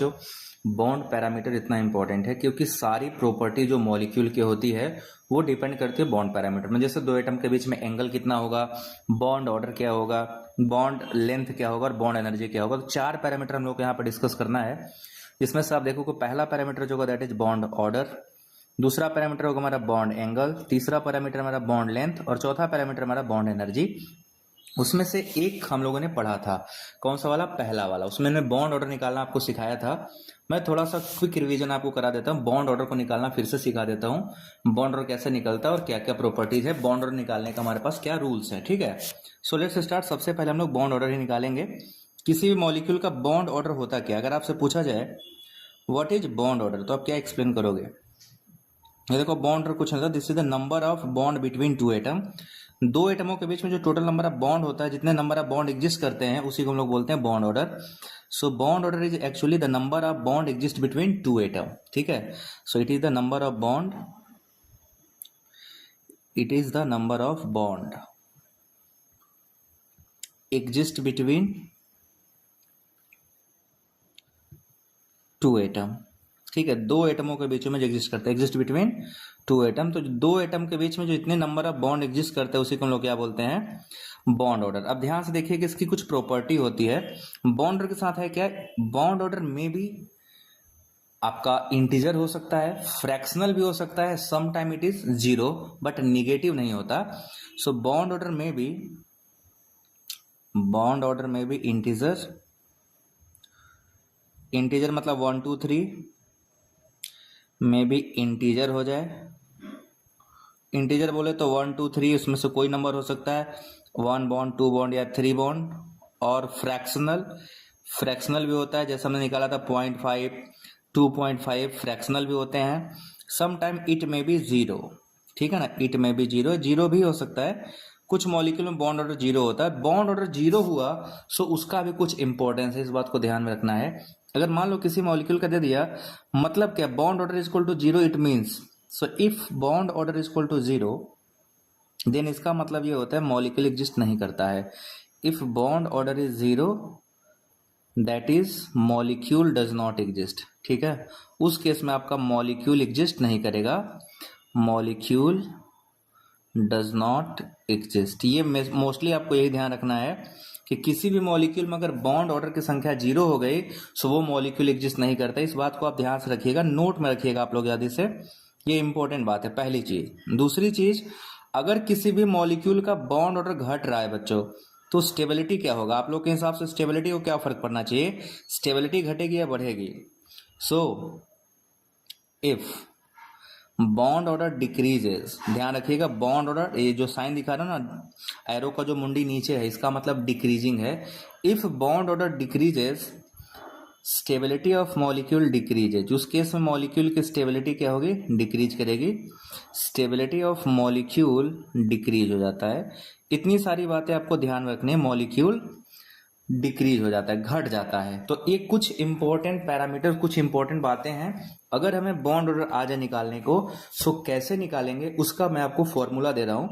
बच्चों bond parameter इतना important है क्योंकि सारी प्रॉपर्टी जो मॉलिक्यूल की होती है वो डिपेंड करती है बॉन्ड पैरामीटर में। जैसे दो एटम के बीच में एंगल कितना होगा, बॉन्ड ऑर्डर क्या होगा, बॉन्ड लेंथ क्या होगा और बॉन्ड एनर्जी क्या होगा। तो 4 पैरामीटर हम लोग को यहाँ पर डिस्कस करना है। इसमें से आप देखो कि पहला पैरामीटर जो होगा दैट इज बॉन्ड ऑर्डर, दूसरा पैरामीटर होगा हमारा बॉन्ड एंगल, तीसरा पैरामीटर हमारा बॉन्ड लेंथ और चौथा पैरामीटर हमारा बॉन्ड एनर्जी। उसमें से एक हम लोगों ने पढ़ा था, कौन सा वाला, पहला वाला, उसमें मैंने बॉन्ड ऑर्डर निकालना आपको सिखाया था। मैं थोड़ा सा क्विक रिवीजन आपको करा देता हूँ, बॉन्ड ऑर्डर को निकालना फिर से सिखा देता हूँ। बॉन्ड ऑर्डर कैसे निकलता है और क्या क्या प्रॉपर्टीज है, बॉन्ड ऑर्डर निकालने का हमारे पास क्या रूल्स है, ठीक है। So let's start. सबसे पहले हम लोग बॉन्ड ऑर्डर ही निकालेंगे। किसी भी मॉलिक्यूल का बॉन्ड ऑर्डर होता क्या, अगर आपसे पूछा जाए व्हाट इज बॉन्ड ऑर्डर तो आप क्या एक्सप्लेन करोगे। ये देखो बॉन्ड ऑर्डर कुछ नहीं होता, this is the number of bond between two atom. दो एटमों के बीच में जो टोटल नंबर ऑफ बॉन्ड होता है, जितने नंबर ऑफ बॉन्ड एग्जिस्ट करते हैं उसी को हम लोग बोलते हैं bond order. So bond order is actually the number of bond exist between two atom, ठीक है। So it is the number of bond, it is the number of bond exist between two atom, ठीक है। दो एटमों के बीच में जो exist करते हैं, एग्जिस्ट बिटवीन टू एटम। तो दो एटम के बीच में जो इतने नंबर ऑफ बॉन्ड एग्जिस्ट करते हैं उसी को हम लोग क्या बोलते हैं, बॉन्ड ऑर्डर। अब ध्यान से देखिए कि इसकी कुछ प्रॉपर्टी होती है। बॉन्ड ऑर्डर के साथ है क्या, बॉन्ड ऑर्डर में भी आपका इंटीजर हो सकता है, फ्रैक्शनल भी हो सकता है, some time it is zero but negative नहीं होता। सो बॉन्ड ऑर्डर में भी, बॉन्ड ऑर्डर में भी इंटीजर, इंटीजर मतलब 1 2 3 में भी इंटीजर हो जाए। इंटीजर बोले तो 1 2 3 उसमें से कोई नंबर हो सकता है, 1 बॉन्ड 2 बॉन्ड या 3 बॉन्ड। और फ्रैक्शनल, फ्रैक्शनल भी होता है, जैसे हमने निकाला था 0.5 2.5 फ्रैक्शनल भी होते हैं। सम टाइम इट में भी जीरो, ठीक है ना, इट में भी जीरो, जीरो भी हो सकता है। कुछ मॉलिक्यूल में बॉन्ड ऑर्डर जीरो होता है। बॉन्ड ऑर्डर जीरो हुआ सो उसका भी कुछ इंपॉर्टेंस है, इस बात को ध्यान में रखना है। अगर मान लो किसी मॉलिक्यूल का दे दिया, मतलब क्या, bond order is equal to zero, it means, so if bond order is equal to zero then इसका मतलब ये होता है मॉलिक्यूल एग्जिस्ट नहीं करता है। If bond order is zero that is molecule does not exist, ठीक है। उस केस में आपका मॉलिक्यूल एग्जिस्ट नहीं करेगा, मॉलिक्यूल डज नॉट एग्जिस्ट। ये मोस्टली आपको यही ध्यान रखना है कि किसी भी मॉलिक्यूल में अगर बॉन्ड ऑर्डर की संख्या जीरो हो गई तो वो मॉलिक्यूल एग्जिस्ट नहीं करता। इस बात को आप ध्यान से रखिएगा, नोट में रखिएगा आप लोग याद से, ये इंपॉर्टेंट बात है, पहली चीज। दूसरी चीज, अगर किसी भी मॉलिक्यूल का बॉन्ड ऑर्डर घट रहा है बच्चों तो स्टेबिलिटी क्या होगा, आप लोग के हिसाब से स्टेबिलिटी को क्या फर्क पड़ना चाहिए, स्टेबिलिटी घटेगी या बढ़ेगी। सो इफ बॉन्ड ऑर्डर डिक्रीजेस, ध्यान रखिएगा बॉन्ड ऑर्डर, ये जो साइन दिखा रहा है ना एरो का जो मुंडी नीचे है इसका मतलब डिक्रीजिंग है। If bond order decreases stability of molecule decreases, उस केस में मॉलिक्यूल की स्टेबिलिटी क्या होगी, डिक्रीज करेगी, स्टेबिलिटी ऑफ मॉलिक्यूल डिक्रीज हो जाता है। इतनी सारी बातें आपको ध्यान में रखनी है, मॉलिक्यूल डिक्रीज हो जाता है, घट जाता है। तो ये कुछ इंपॉर्टेंट पैरामीटर, कुछ इंपॉर्टेंट बातें हैं। अगर हमें बॉन्ड ऑर्डर आ जाए निकालने को सो कैसे निकालेंगे उसका मैं आपको फॉर्मूला दे रहा हूं।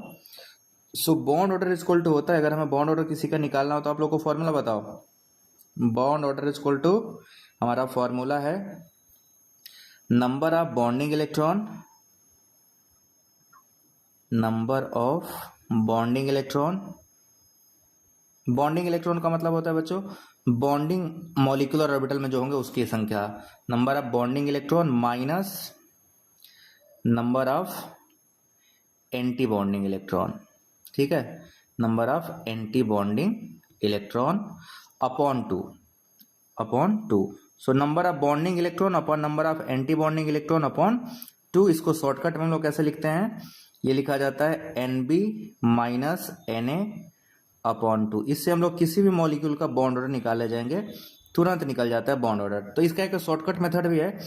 So bond order is equal to होता है, अगर हमें बॉन्ड ऑर्डर किसी का निकालना हो तो आप लोग को फॉर्मूला बताओ। Bond order is equal to, हमारा फॉर्मूला है number of bonding electron, number of bonding electron. Bonding electron का मतलब होता है बच्चों बॉन्डिंग मॉलिक्यूलर ऑर्बिटल में जो होंगे उसकी संख्या, number of bonding electron minus number of anti bonding electron, ठीक है, number of anti bonding electron upon two. So number of bonding electron upon number of anti bonding electron upon 2। इसको shortcut में हम लोग कैसे लिखते हैं, ये लिखा जाता है NB माइनस Na अपॉन 2। इससे हम लोग किसी भी मॉलिक्यूल का बॉन्ड ऑर्डर निकाले जाएंगे, तुरंत निकल जाता है बॉन्ड ऑर्डर। तो इसका एक शॉर्टकट मेथड भी है,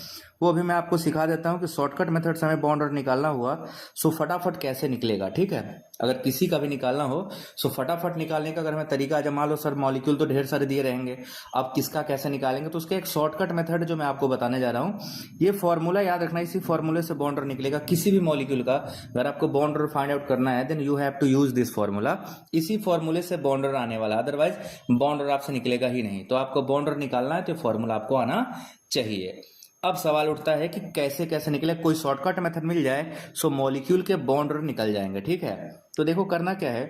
वो भी मैं आपको सिखा देता हूं कि शॉर्टकट मेथड से हमें बॉन्ड ऑर्डर निकालना हुआ सो फटाफट कैसे निकलेगा, ठीक है। अगर किसी का भी निकालना हो सो फटाफट निकालने का अगर हमें तरीका आ जाए, मान लो सर मॉलिक्यूल तो ढेर सारे दिए रहेंगे, अब किसका कैसे निकालेंगे, तो उसका एक शॉर्टकट मेथड जो मैं आपको बताने जा रहा हूँ, ये फॉर्मूला याद रखना, इसी फॉर्मूले से बॉन्डर निकलेगा किसी भी मॉलिक्यूल का। अगर आपको बॉन्डर फाइंड आउट करना है then you have to use this formula, इसी फॉर्मूले से बॉन्डर आने वाला, अदरवाइज बॉन्डर आपसे निकलेगा ही नहीं। तो आपको बॉन्डर निकालना है तो फॉर्मूला आपको आना चाहिए। अब सवाल उठता है कि कैसे कैसे निकले, कोई शॉर्टकट मेथड मिल जाए सो मॉलिक्यूल के बॉन्डर निकल जाएंगे। ठीक है, तो देखो करना क्या है,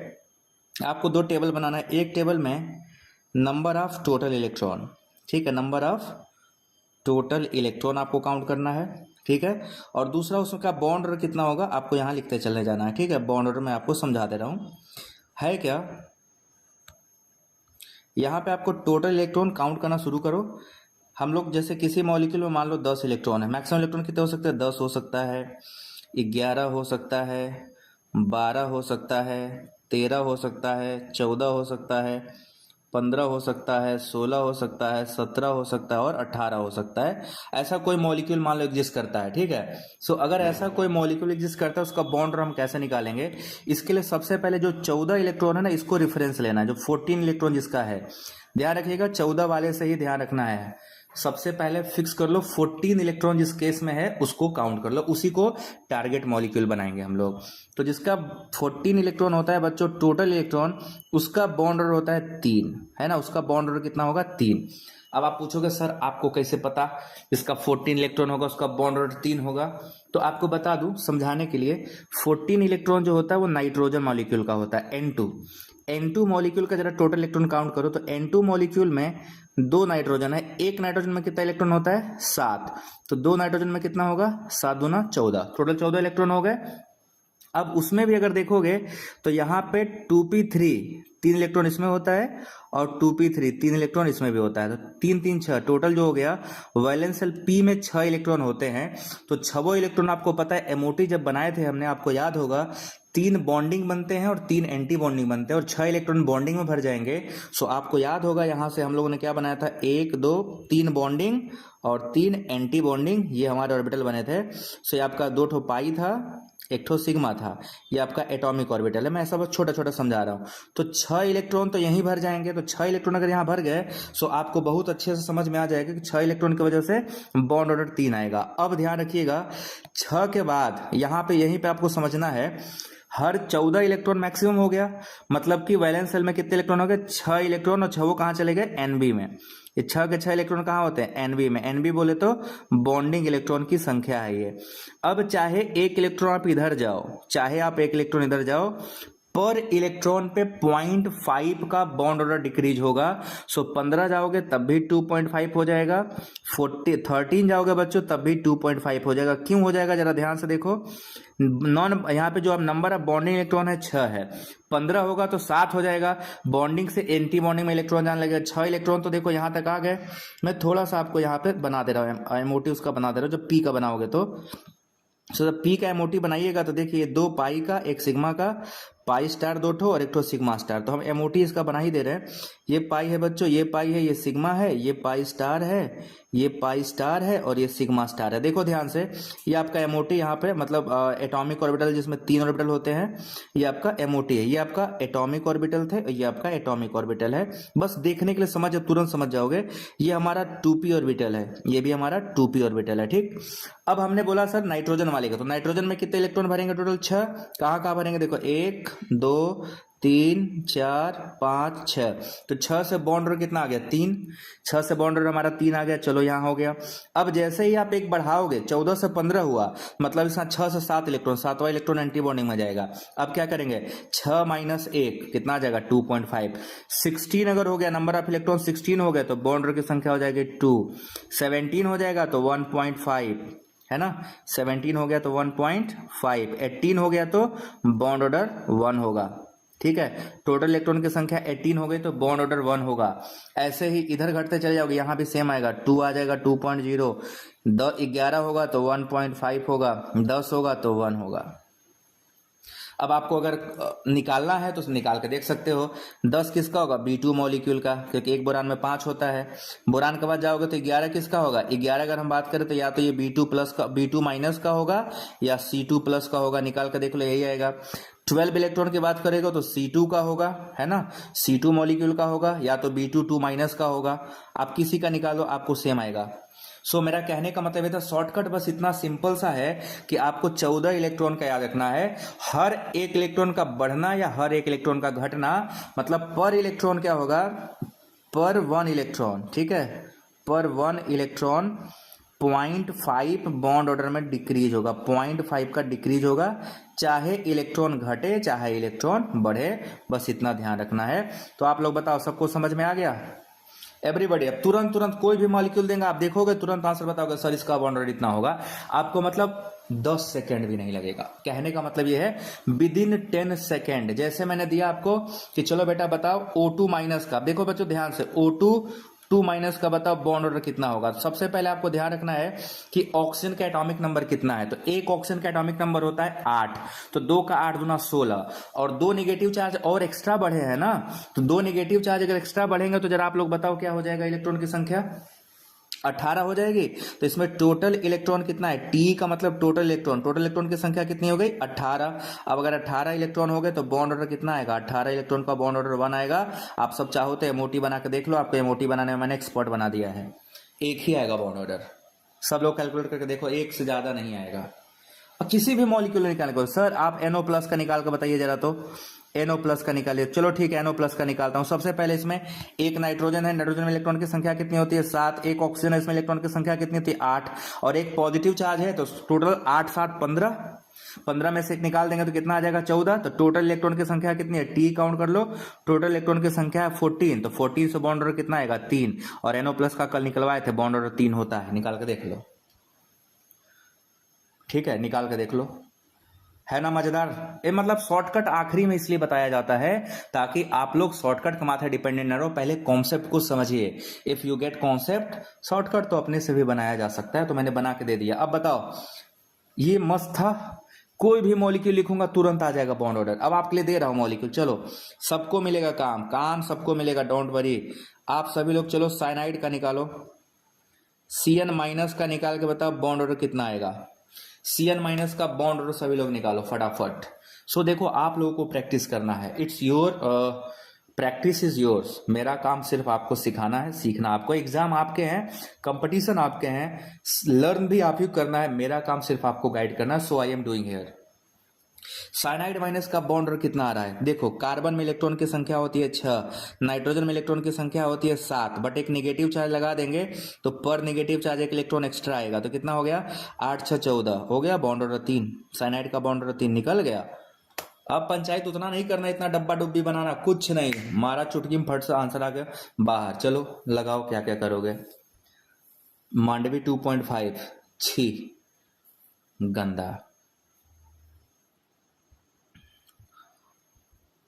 आपको दो टेबल बनाना है। एक टेबल में नंबर ऑफ टोटल इलेक्ट्रॉन, ठीक है, नंबर ऑफ टोटल इलेक्ट्रॉन आपको काउंट करना है, ठीक है, और दूसरा उसका बॉन्डर कितना होगा आपको यहाँ लिखते चले जाना है। ठीक है, बॉन्डर मैं आपको समझा दे रहा हूँ है क्या। यहाँ पे आपको टोटल इलेक्ट्रॉन काउंट करना शुरू करो। हम लोग जैसे किसी मॉलिक्यूल में मान लो 10 इलेक्ट्रॉन है, मैक्सिमम इलेक्ट्रॉन कितने हो सकते हैं, 10 हो सकता है, 11 हो सकता है, 12 हो सकता है, 13 हो सकता है, 14 हो सकता है, 15 हो सकता है, 16 हो सकता है, 17 हो सकता है और 18 हो सकता है। ऐसा कोई मॉलिक्यूल मान लो एग्जिस्ट करता है। ठीक है, सो अगर ऐसा कोई मॉलिक्यूल एग्जिस्ट करता है उसका बॉन्डर हम कैसे निकालेंगे, इसके लिए सबसे पहले जो 14 इलेक्ट्रॉन है ना इसको रेफरेंस लेना है। जो 14 इलेक्ट्रॉन जिसका है, ध्यान रखिएगा 14 वाले से ही ध्यान रखना है। सबसे पहले फिक्स कर लो 14 इलेक्ट्रॉन जिस केस में है उसको काउंट कर लो, उसी को टारगेट मॉलिक्यूल बनाएंगे हम लोग। तो जिसका 14 इलेक्ट्रॉन होता है बच्चों टोटल इलेक्ट्रॉन, उसका बॉन्डर होता है 3, है ना, उसका बॉन्डर कितना होगा 3। अब आप पूछोगे सर आपको कैसे पता, इसका 14 इलेक्ट्रॉन होगा उसका बॉन्डर 3 होगा, तो आपको बता दूं समझाने के लिए, 14 इलेक्ट्रॉन जो होता है वो नाइट्रोजन मॉलिक्यूल का होता है, N2 मॉलिक्यूल का जरा टोटल इलेक्ट्रॉन काउंट करो तो N2 मॉलिक्यूल में 2 नाइट्रोजन है, एक नाइट्रोजन में कितना इलेक्ट्रॉन होता है 7, तो 2 नाइट्रोजन में कितना होगा 7 दूना 14, टोटल 14 इलेक्ट्रॉन हो गए। अब उसमें भी अगर देखोगे तो यहाँ पे 2p3 3 इलेक्ट्रॉन इसमें होता है और 2p3 3 इलेक्ट्रॉन इसमें भी होता है, तो 3 3 6 टोटल जो हो गया, वैलेंस शेल p में 6 इलेक्ट्रॉन होते हैं। तो 6 इलेक्ट्रॉन आपको पता है एमओटी जब बनाए थे हमने, आपको याद होगा 3 बॉन्डिंग बनते हैं और 3 एंटी बॉन्डिंग बनते हैं और 6 इलेक्ट्रॉन बॉन्डिंग में भर जाएंगे। सो आपको याद होगा यहाँ से हम लोगों ने क्या बनाया था, 1 2 3 बॉन्डिंग और 3 एंटी बॉन्डिंग, ये हमारे ऑर्बिटल बने थे। सो ये आपका 2 ठो पाई था, 1 ठो सिग्मा था, ये आपका एटॉमिक ऑर्बिटल है। मैं ऐसा बहुत छोटा छोटा समझा रहा हूँ। तो 6 इलेक्ट्रॉन तो यहीं भर जाएंगे, तो 6 इलेक्ट्रॉन अगर यहाँ भर गए सो आपको बहुत अच्छे से समझ में आ जाएगा कि 6 इलेक्ट्रॉन की वजह से बॉन्ड ऑर्डर 3 आएगा। अब ध्यान रखिएगा 6 के बाद यहाँ पे यहीं पे आपको समझना है, हर 14 इलेक्ट्रॉन मैक्सिमम हो गया, मतलब कि वैलेंस शेल में कितने इलेक्ट्रॉन हो गए 6 इलेक्ट्रॉन, और 6 वो कहाँ चले गए एनबी में। ये 6 के 6 इलेक्ट्रॉन कहाँ होते हैं एनबी में, एनबी बोले तो बॉन्डिंग इलेक्ट्रॉन की संख्या है ये। अब चाहे एक इलेक्ट्रॉन आप इधर जाओ, चाहे आप एक इलेक्ट्रॉन इधर जाओ, पर इलेक्ट्रॉन पे 0.5 का बॉन्ड ऑर्डर डिक्रीज होगा। सो 15 जाओगे तब भी 2.5 हो जाएगा, 13 जाओगे बच्चों तब भी 2.5 हो जाएगा। क्यों हो जाएगा जरा ध्यान से देखो, नॉन यहाँ पे जो आप नंबर ऑफ बॉन्डिंग इलेक्ट्रॉन है 6 है, 15 होगा तो 7 हो जाएगा, बॉन्डिंग से एंटी बॉन्डिंग में इलेक्ट्रॉन जाने लगेगा। 6 इलेक्ट्रॉन तो देखो यहाँ तक आ गए। मैं थोड़ा सा आपको यहाँ पे बना दे रहा हूँ, एमओटी उसका बना दे रहा हूँ, जब पी का बनाओगे तो जब पी का एमओटी बनाइएगा तो देखिए 2 पाई का, 1 सिग्मा का, पाई स्टार 2 ठो और 1 ठो सिग्मा स्टार, तो हम एमओटी इसका बना ही दे रहे हैं। ये पाई है बच्चों, ये पाई है, ये सिग्मा है, ये पाई स्टार है, ये पाई स्टार है और ये सिग्मा स्टार है। देखो ध्यान से, ये आपका एमओटी यहाँ पे मतलब एटॉमिक ऑर्बिटल जिसमें 3 ऑर्बिटल होते हैं, ये आपका एमओटी है। ये आपका एटॉमिक ऑर्बिटल थे, ये आपका एटॉमिक ऑर्बिटल है। बस देखने के लिए समझ, तुरंत समझ जाओगे। ये हमारा 2p ऑर्बिटल है, ये भी हमारा 2p ऑर्बिटल है। ठीक, अब हमने बोला सर नाइट्रोजन वाले का, तो नाइट्रोजन में कितने इलेक्ट्रॉन भरेंगे टोटल 6, कहाँ कहाँ भरेंगे देखो 1 2 3 4 5 6, तो 6 से बॉन्डर कितना आ गया 3, 6 से बॉन्डर हमारा 3 आ गया, चलो यहाँ हो गया। अब जैसे ही आप एक बढ़ाओगे 14 से 15 हुआ, मतलब इसका 6 से 7 इलेक्ट्रॉन, 7वां इलेक्ट्रॉन एंटी बॉन्डिंग में जाएगा। अब क्या करेंगे 6 माइनस 1 कितना आ जाएगा 2.5, 16 अगर हो गया, नंबर ऑफ इलेक्ट्रॉन 16 हो गए तो बॉन्डर की संख्या हो जाएगी 2, 17 हो जाएगा तो 1.5 है ना, 17 हो गया तो 1.5, 18 हो गया तो बॉन्ड ऑर्डर 1 होगा। ठीक है, टोटल इलेक्ट्रॉन की संख्या 18 हो गई तो बॉन्ड ऑर्डर 1 होगा। ऐसे ही इधर घटते चले जाओगे, यहाँ भी सेम आएगा, 2 आ जाएगा 2.0, 11 होगा तो 1.5 होगा, 10 होगा तो 1 होगा। अब आपको अगर निकालना है तो निकाल के देख सकते हो। 10 किसका होगा B2 मॉलिक्यूल का, क्योंकि एक बोरान में 5 होता है। बोरान के बाद जाओगे तो 11 किसका होगा, 11 अगर हम बात करें तो या तो ये B2 प्लस का, B2 माइनस का होगा या C2 प्लस का होगा, निकाल कर देख लो यही आएगा। 12 इलेक्ट्रॉन की बात करेगा तो C2 का होगा, है ना, C2 मॉलिक्यूल का होगा, या तो B2 2 माइनस का होगा। आप किसी का निकालो आपको सेम आएगा। सो मेरा कहने का मतलब ये था, शॉर्टकट बस इतना सिंपल सा है कि आपको 14 इलेक्ट्रॉन का याद रखना है। हर एक इलेक्ट्रॉन का बढ़ना या हर एक इलेक्ट्रॉन का घटना, मतलब पर इलेक्ट्रॉन क्या होगा, पर 1 इलेक्ट्रॉन, ठीक है, पर 1 इलेक्ट्रॉन 0.5 बॉन्ड ऑर्डर में डिक्रीज होगा, 0.5 का डिक्रीज होगा, चाहे इलेक्ट्रॉन घटे चाहे इलेक्ट्रॉन बढ़े, बस इतना ध्यान रखना है। तो आप लोग बताओ, सबको समझ में आ गया एवरीबॉडी? अब तुरंत तुरंत कोई भी मॉलिक्यूल देंगे, आप देखोगे तुरंत आंसर बताओगे सर इसका बॉन्ड ऑर्डर इतना होगा। आपको मतलब 10 सेकेंड भी नहीं लगेगा। कहने का मतलब ये है विद इन 10 सेकेंड। जैसे मैंने दिया आपको कि चलो बेटा बताओ O2 माइनस का, देखो बच्चों ध्यान से, O2 2 माइनस का बताओ बॉन्ड ऑर्डर कितना होगा। सबसे पहले आपको ध्यान रखना है कि ऑक्सीजन का एटॉमिक नंबर कितना है। तो एक ऑक्सीजन का एटॉमिक नंबर होता है 8, तो 2 का 8 दूना 16, और 2 नेगेटिव चार्ज और एक्स्ट्रा बढ़े हैं ना, तो 2 नेगेटिव चार्ज अगर एक्स्ट्रा बढ़ेंगे तो जरा आप लोग बताओ क्या हो जाएगा, इलेक्ट्रॉन की संख्या 18 हो जाएगी। तो इसमें टोटल इलेक्ट्रॉन कितना है, टी का मतलब टोटल इलेक्ट्रॉन की संख्या कितनी हो गई, 18। अब अगर 18 इलेक्ट्रॉन हो गए तो बॉन्ड ऑर्डर कितना आएगा, 18 इलेक्ट्रॉन का बॉन्ड ऑर्डर 1 आएगा। आप सब चाहो तो एमओटी बना के देख लो, आपको एमओटी बनाने में मैंने एक्सपर्ट बना दिया है, एक ही आएगा बॉन्ड ऑर्डर। सब लोग कैलकुलेट करके देखो, एक से ज्यादा नहीं आएगा। अब किसी भी मॉलिक्यूल निकालने को, सर आप NO प्लस का निकाल कर बताइए जरा, तो NO प्लस का निकालिए। चलो ठीक है, NO प्लस का निकालता हूं। सबसे पहले इसमें एक नाइट्रोजन है, नाइट्रोजन में इलेक्ट्रॉन की संख्या कितनी होती है, 7। एक ऑक्सीजन है, इसमें इलेक्ट्रॉन की संख्या कितनी होती है, 8, और एक पॉजिटिव चार्ज है, तो टोटल 8 7 15, 15 में से एक निकाल देंगे तो कितना आ जाएगा, 14। तो टोटल इलेक्ट्रॉन की संख्या कितनी है, टी काउंट कर लो, टोटल इलेक्ट्रॉन की संख्या है 14, तो 14 से बॉन्ड ऑर्डर कितना आएगा, 3। और NO प्लस का कल निकलवाए थे, बॉन्ड ऑर्डर 3 होता है, निकाल के देख लो, ठीक है, निकाल के देख लो, है ना मजेदार। ये मतलब शॉर्टकट आखिरी में इसलिए बताया जाता है ताकि आप लोग शॉर्टकट के माथे डिपेंडेंट न रहो, पहले कॉन्सेप्ट को समझिए। If you get concept, shortcut तो अपने से भी बनाया जा सकता है, तो मैंने बना के दे दिया। अब बताओ, ये मस्त था, कोई भी मॉलिक्यूल लिखूंगा तुरंत आ जाएगा बॉन्ड ऑर्डर। अब आपके लिए दे रहा हूं मॉलिक्यूल, चलो सबको मिलेगा काम सबको मिलेगा, डोंट वरी। आप सभी लोग चलो साइनाइड का निकालो, Cn माइनस का निकाल के बताओ बॉन्ड ऑर्डर कितना आएगा। Cn माइनस का बॉन्ड ऑर्डर सभी लोग निकालो फटाफट। सो देखो, आप लोगों को प्रैक्टिस करना है, it's your practice is yours. मेरा काम सिर्फ आपको सिखाना है, सीखना आपको। एग्जाम आपके हैं, कंपटीशन आपके हैं, लर्न भी आप ही करना है, मेरा काम सिर्फ आपको गाइड करना है। So I am doing here. Cyanide minus का बॉन्ड ऑर्डर कितना आ रहा है, देखो कार्बन में इलेक्ट्रॉन की संख्या होती है 6, नाइट्रोजन में इलेक्ट्रॉन की संख्या होती है 7, बट एक नेगेटिव चार्ज लगा देंगे तो पर नेगेटिव चार्ज एक इलेक्ट्रॉन एक्स्ट्रा आएगा, तो कितना हो गया, 8 6 14 हो गया, बॉन्ड ऑर्डर 3, साइनाइड का बॉन्ड ऑर्डर 3 निकल गया। अब पंचायत उतना नहीं करना, इतना डब्बा डुब्बी बनाना कुछ नहीं, मारा चुटकी में फट से आंसर आ गया बाहर। चलो लगाओ क्या क्या करोगे। मांडवी 2.5, छी गंदा।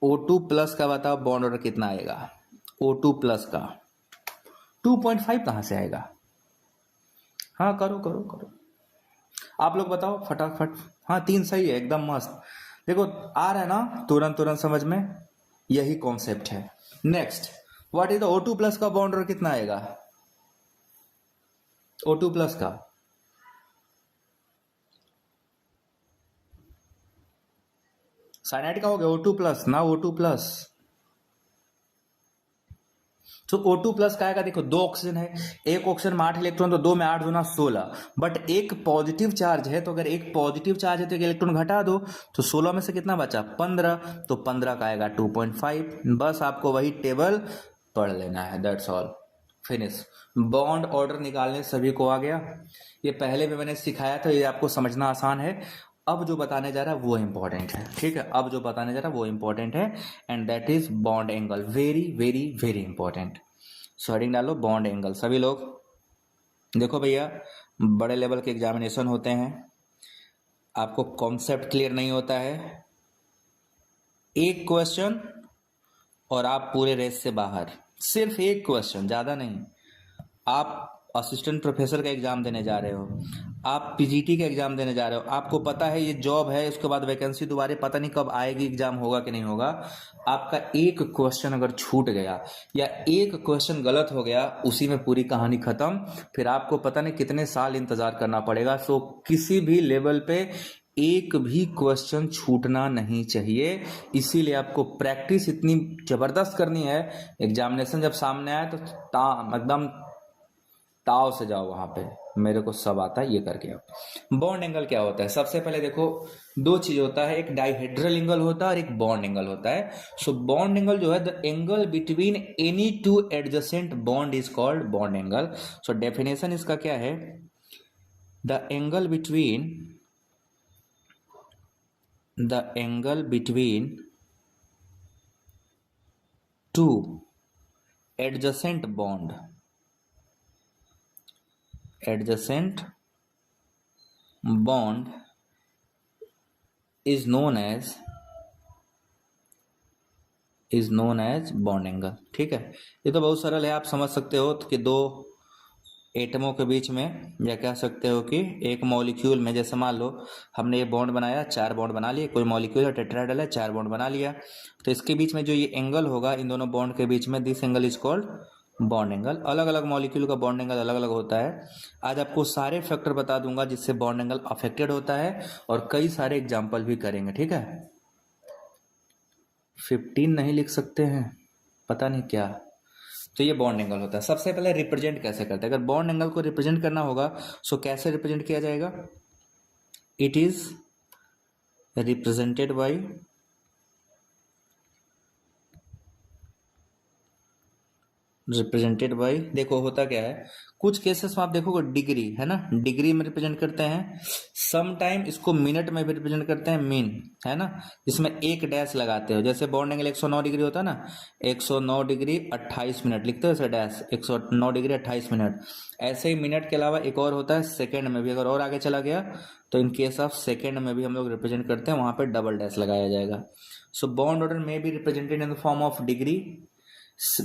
O2 प्लस का बताओ बॉन्ड ऑर्डर कितना आएगा, O2 प्लस का 2.5 कहां से आएगा। हाँ करो करो करो, आप लोग बताओ फटाफट। हाँ 3 सही है, एकदम मस्त। देखो आ रहा है ना तुरंत तुरंत समझ में, यही कॉन्सेप्ट है। Next, what is the O2 plus का बॉन्ड ऑर्डर कितना आएगा, O2 प्लस का साइनाइड का हो गया O2 प्लस ना, O2 प्लस। तो O2 प्लस का आएगा, देखो 2 ऑक्सीजन है, एक ऑक्सीजन में 8 इलेक्ट्रॉन, तो 2 में 8 दूना 16, बट एक पॉजिटिव चार्ज है, तो अगर एक पॉजिटिव चार्ज है तो एक इलेक्ट्रॉन घटा दो, तो 16 में से कितना बचा 15, तो 15 का आएगा 2.5। बस आपको वही टेबल पढ़ लेना है, that's all, finish. Bond order निकालने सभी को आ गया, ये पहले भी मैंने सिखाया था, ये आपको समझना आसान है। अब जो बताने जा रहा है वो इंपॉर्टेंट है, ठीक है, अब जो बताने जा रहा है वो इंपॉर्टेंट है, and that is bond angle, very very very important. Heading डालो बॉन्ड एंगल। सभी लोग देखो भैया, बड़े लेवल के एग्जामिनेशन होते हैं, आपको कॉन्सेप्ट क्लियर नहीं होता है, एक क्वेश्चन और आप पूरे रेस से बाहर, सिर्फ एक क्वेश्चन, ज्यादा नहीं। आप असिस्टेंट प्रोफेसर का एग्जाम देने जा रहे हो, आप पीजीटी का एग्जाम देने जा रहे हो, आपको पता है ये जॉब है, उसके बाद वैकेंसी दोबारा पता नहीं कब आएगी, एग्जाम होगा कि नहीं होगा। आपका एक क्वेश्चन अगर छूट गया या एक क्वेश्चन गलत हो गया, उसी में पूरी कहानी खत्म, फिर आपको पता नहीं कितने साल इंतजार करना पड़ेगा। सो किसी भी लेवल पे एक भी क्वेश्चन छूटना नहीं चाहिए, इसीलिए आपको प्रैक्टिस इतनी जबरदस्त करनी है। एग्जामिनेशन जब सामने आए तो एकदम ताव से जाओ वहां पे, मेरे को सब आता है, ये करके आओ। बॉन्ड एंगल क्या होता है? सबसे पहले देखो, दो चीज होता है, एक डाइहेड्रल एंगल होता है और एक बॉन्ड एंगल होता है। सो बॉन्ड एंगल जो है, the angle between any two adjacent bond is called bond angle. So definition इसका क्या है? The angle between two adjacent bond is known as bond angle. ठीक है, ये तो बहुत सरल है, आप समझ सकते हो कि दो एटमों के बीच में, या कह सकते हो कि एक मॉलिक्यूल में, जैसे मान लो हमने ये बॉन्ड बनाया, 4 बॉन्ड बना लिए, कोई मॉलिक्यूल है टेट्राहेड्रल है, 4 बॉन्ड बना लिया, तो इसके बीच में जो ये एंगल होगा इन दोनों बॉन्ड के बीच में, this angle is called bond angle. अलग अलग मॉलिक्यूल का बॉन्ड एंगल अलग अलग होता है। आज आपको सारे फैक्टर बता दूंगा जिससे बॉन्ड एंगल अफेक्टेड होता है, और कई सारे एग्जाम्पल भी करेंगे। ठीक है, 15 नहीं लिख सकते हैं, पता नहीं क्या। तो ये बॉन्ड एंगल होता है। सबसे पहले रिप्रेजेंट कैसे करते हैं? अगर बॉन्ड एंगल को रिप्रेजेंट करना होगा, सो कैसे रिप्रेजेंट किया जाएगा? इट इज रिप्रेजेंटेड बाय देखो होता क्या है, कुछ केसेस में आप देखोगे डिग्री है ना, डिग्री में रिप्रेजेंट करते हैं, सम टाइम इसको मिनट में भी रिप्रेजेंट करते हैं, मीन है ना, जिसमें एक डैश लगाते हो। जैसे बॉन्ड एंगल 109 डिग्री होता है ना, 109 डिग्री 28 मिनट लिखते हो ऐसे डैश, 109 डिग्री 28 मिनट। ऐसे ही मिनट के अलावा एक और होता है सेकंड में भी, अगर और आगे चला गया तो इन केस ऑफ सेकंड में भी हम लोग रिप्रेजेंट करते हैं, वहां पे डबल डैश लगाया जाएगा। सो बॉन्ड ऑर्डर में भी represented in the form of degree,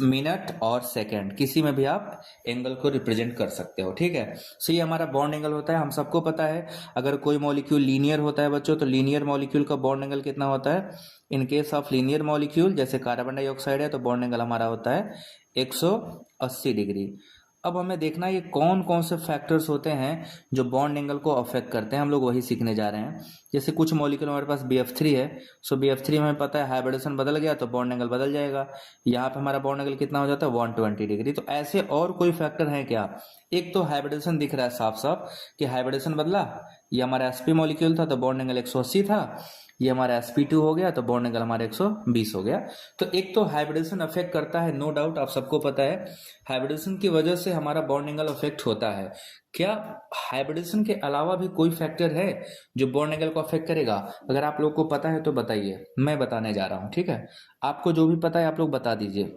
minute और सेकंड, किसी में भी आप एंगल को रिप्रेजेंट कर सकते हो। ठीक है, सो ये हमारा बॉन्ड एंगल होता है, हम सबको पता है। अगर कोई मॉलिक्यूल लीनियर होता है बच्चों, तो लीनियर मॉलिक्यूल का बॉन्ड एंगल कितना होता है? In case of linear molecule, जैसे कार्बन डाइऑक्साइड है, तो बॉन्ड एंगल हमारा होता है 180 डिग्री। अब हमें देखना ये कौन कौन से फैक्टर्स होते हैं जो बॉन्ड एंगल को अफेक्ट करते हैं, हम लोग वही सीखने जा रहे हैं। जैसे कुछ मॉलिक्यूल हमारे पास BF3 है, सो BF3 में हमें पता है हाइब्रिडेशन बदल गया तो बॉन्ड एंगल बदल जाएगा, यहाँ पे हमारा बॉन्ड एंगल कितना हो जाता है? 120 डिग्री। तो ऐसे और कोई फैक्टर है क्या? एक तो हाइब्रिडेशन दिख रहा है साफ साफ कि हाइब्रिडेशन बदला, ये हमारा sp मॉलिक्यूल था तो बॉन्ड एंगल 180 था, ये हमारा sp2 हो गया तो बॉन्ड एंगल हमारा 120 हो गया। तो एक तो हाइब्रिडेशन अफेक्ट करता है, नो डाउट, आप सबको पता है हाइब्रिडेशन की वजह से हमारा बॉन्ड एंगल अफेक्ट होता है। क्या हाइब्रिडेशन के अलावा भी कोई फैक्टर है जो बॉन्ड एंगल को अफेक्ट करेगा? अगर आप लोग को पता है तो बताइए, मैं बताने जा रहा हूं। ठीक है, आपको जो भी पता है आप लोग बता दीजिए।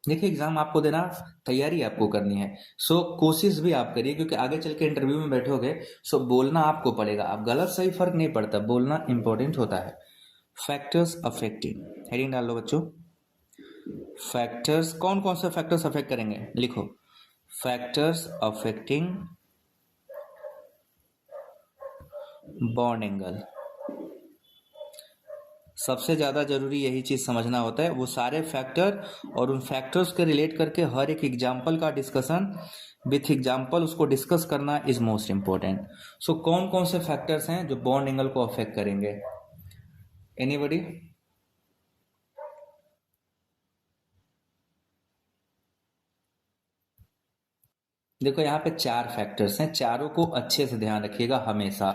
देखिए एग्जाम आपको देना, तैयारी आपको करनी है, सो कोशिश भी आप करिए, क्योंकि आगे चल के इंटरव्यू में बैठोगे, सो बोलना आपको पड़ेगा। आप गलत सही फर्क नहीं पड़ता, बोलना इंपॉर्टेंट होता है। फैक्टर्स अफेक्टिंग, हेडिंग डाल लो बच्चों। फैक्टर्स, कौन कौन से फैक्टर्स अफेक्ट करेंगे? लिखो, फैक्टर्स अफेक्टिंग बॉन्ड एंगल। सबसे ज्यादा जरूरी यही चीज समझना होता है, वो सारे फैक्टर और उन फैक्टर्स के रिलेट करके हर एक एग्जाम्पल का डिस्कशन, विथ एग्जाम्पल उसको डिस्कस करना इज मोस्ट इंपॉर्टेंट। सो कौन कौन से फैक्टर्स हैं जो बॉन्ड एंगल को अफेक्ट करेंगे? एनीबडी? देखो यहाँ पे 4 फैक्टर्स हैं, चारों को अच्छे से ध्यान रखिएगा हमेशा।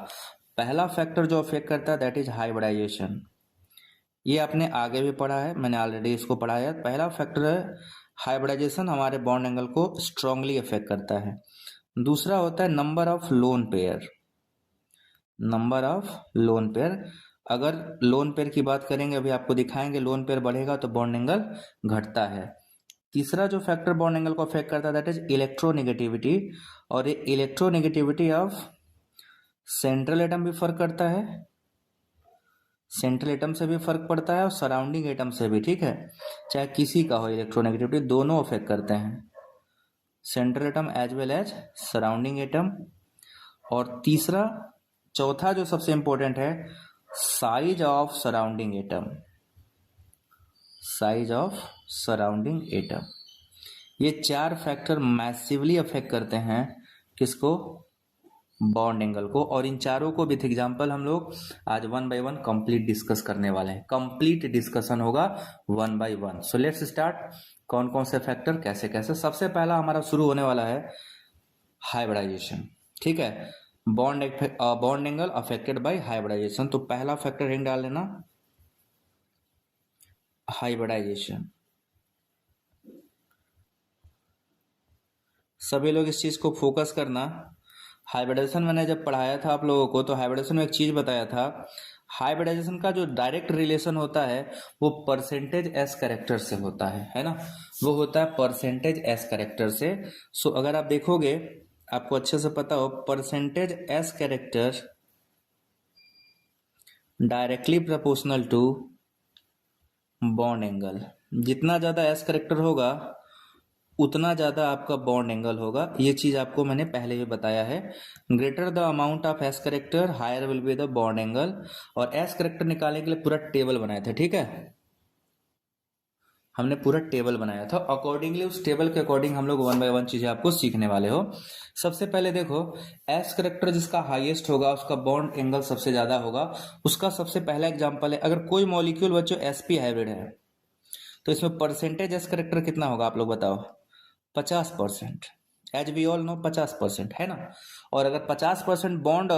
पहला फैक्टर जो अफेक्ट करता है दैट इज हाइब्रिडाइजेशन। ये आपने आगे भी पढ़ा है, मैंने ऑलरेडी इसको पढ़ा है। पहला फैक्टर है हाइब्रिडाइजेशन, हमारे बॉन्ड एंगल को स्ट्रांगली अफेक्ट करता है। दूसरा होता है number of lone pair. Number of lone pair, अगर लोन पेयर की बात करेंगे, अभी आपको दिखाएंगे, लोन पेयर बढ़ेगा तो बॉन्ड एंगल घटता है। तीसरा जो फैक्टर बॉन्ड एंगल को अफेक्ट करता है दैट इज इलेक्ट्रोनेगेटिविटी, और ये इलेक्ट्रोनेगेटिविटी ऑफ सेंट्रल एटम भी फर्क करता है, सेंट्रल एटम से भी फर्क पड़ता है और सराउंडिंग एटम से भी। ठीक है, चाहे किसी का हो, इलेक्ट्रोनेगेटिविटी दोनों अफेक्ट करते हैं, central atom as well as surrounding atom. और तीसरा, चौथा जो सबसे इंपॉर्टेंट है, size of surrounding atom, size of surrounding atom. ये 4 फैक्टर मैसिवली अफेक्ट करते हैं किसको? बॉन्ड एंगल को, और इन चारों को विथ एग्जांपल हम लोग आज 1 बाय 1 कंप्लीट डिस्कस करने वाले हैं। कंप्लीट डिस्कशन होगा 1 बाय 1। So let's start. कौन कौन से फैक्टर कैसे कैसे। सबसे पहला हमारा शुरू होने वाला है हाइब्रिडाइजेशन। ठीक है, bond angle affected by hybridization. तो पहला फैक्टर हिंट डाल लेना, हाइब्रिडाइजेशन। सभी लोग इस चीज को फोकस करना। हाइब्रिडाइजेशन मैंने जब पढ़ाया था आप लोगों को, तो हाइब्रिडाइजेशन में एक चीज बताया था, हाइब्रिडाइजेशन का जो डायरेक्ट रिलेशन होता है वो परसेंटेज एस कैरेक्टर से होता है ना, वो होता है परसेंटेज एस कैरेक्टर से। सो अगर आप देखोगे, आपको अच्छे से पता हो, percentage S character directly proportional to bond angle. जितना ज्यादा एस कैरेक्टर होगा उतना ज्यादा आपका बॉन्ड एंगल होगा। ये चीज आपको मैंने पहले भी बताया है। Greater the amount of S character higher will be the bond angle. और एस कैरेक्टर निकालने के लिए पूरा टेबल बनाया था। ठीक है, हमने पूरा टेबल बनाया था। अकॉर्डिंगली उस टेबल के अकॉर्डिंग हम लोग 1 बाय 1 चीजें आपको सीखने वाले हो। सबसे पहले देखो, एस कैरेक्टर जिसका हाईएस्ट होगा उसका बॉन्ड एंगल सबसे ज्यादा होगा। उसका सबसे पहला एग्जांपल है, अगर कोई मॉलिक्यूल बच्चों sp हाइब्रिड है तो इसमें परसेंटेज एस कैरेक्टर कितना होगा आप लोग बताओ? 50%। एज वी ऑल नो 50% है ना। और अगर 50% बॉन्ड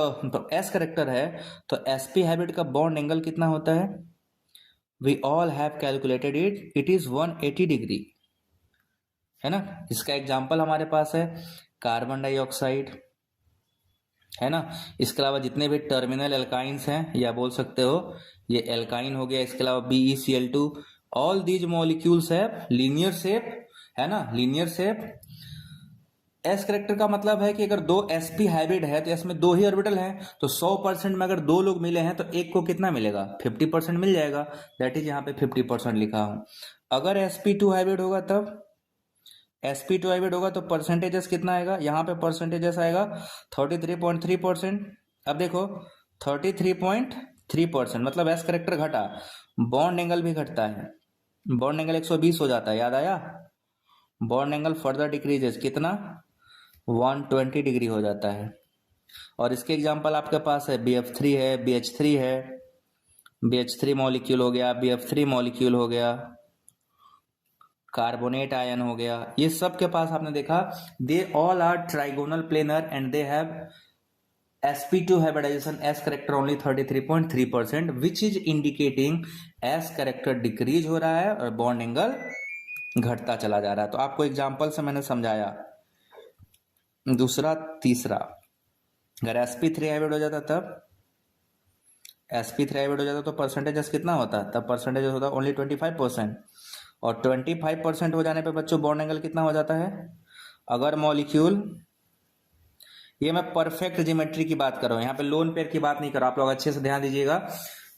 एस कैरेक्टर है तो sp हाइब्रिड का बॉन्ड एंगल कितना होता है? We all have calculated it is 180 degree, है ना। इसका एग्जाम्पल हमारे पास है कार्बन डाइऑक्साइड, है ना। इसके अलावा जितने भी टर्मिनल एल्काइंस हैं, या बोल सकते हो ये एल्काइन हो गया, इसके अलावा BeCl2, ऑल दीज मॉलिक्यूल्स है लीनियर शेप, है ना, लीनियर शेप। एस करेक्टर का मतलब है कि अगर दो sp हाइब्रिड है तो इसमें दो ही ऑर्बिटल हैं, तो 100% में अगर दो लोग मिले हैं तो एक को कितना मिलेगा? 50% मिल जाएगा। दैट इज यहाँ पे 50% लिखा हूं। अगर sp2 हाइब्रिड होगा तब, sp2 हाइब्रिड होगा तो परसेंटेजेस कितना आएगा? यहाँ पे परसेंटेजेस आएगा 33.3%। अब देखो 33.3%, मतलब एस करेक्टर घटा, बॉन्ड एंगल भी घटता है। बॉन्ड एंगल 120 हो जाता है, याद आया। बॉन्ड एंगल फर्दर डिक्रीजेस कितना? 120 डिग्री हो जाता है। और इसके एग्जांपल आपके पास है BF3 है, BH3 है, BH3 मॉलिक्यूल हो गया, BF3 मॉलिक्यूल हो गया, कार्बोनेट आयन हो गया। ये सब के पास आपने देखा, they all are trigonal planar and they have sp2 hybridization s character only 33.3%, which is indicating s character decrease हो रहा है और बॉन्ड एंगल घटता चला जा रहा है। तो आपको एग्जांपल से मैंने समझाया। दूसरा, तीसरा, अगर sp3 हाइब्रिड हो जाता तब, sp3 हाइब्रिड हो जाता तो परसेंटेज कितना होता? तब परसेंटेज होता ओनली 25%। और 25% हो जाने पे बच्चों बॉन्ड एंगल कितना हो जाता है? अगर मॉलिक्यूल, ये मैं परफेक्ट ज्योमेट्री की बात कर रहा हूं, यहाँ पे लोन पेयर की बात नहीं कर रहा। आप लोग अच्छे से ध्यान दीजिएगा।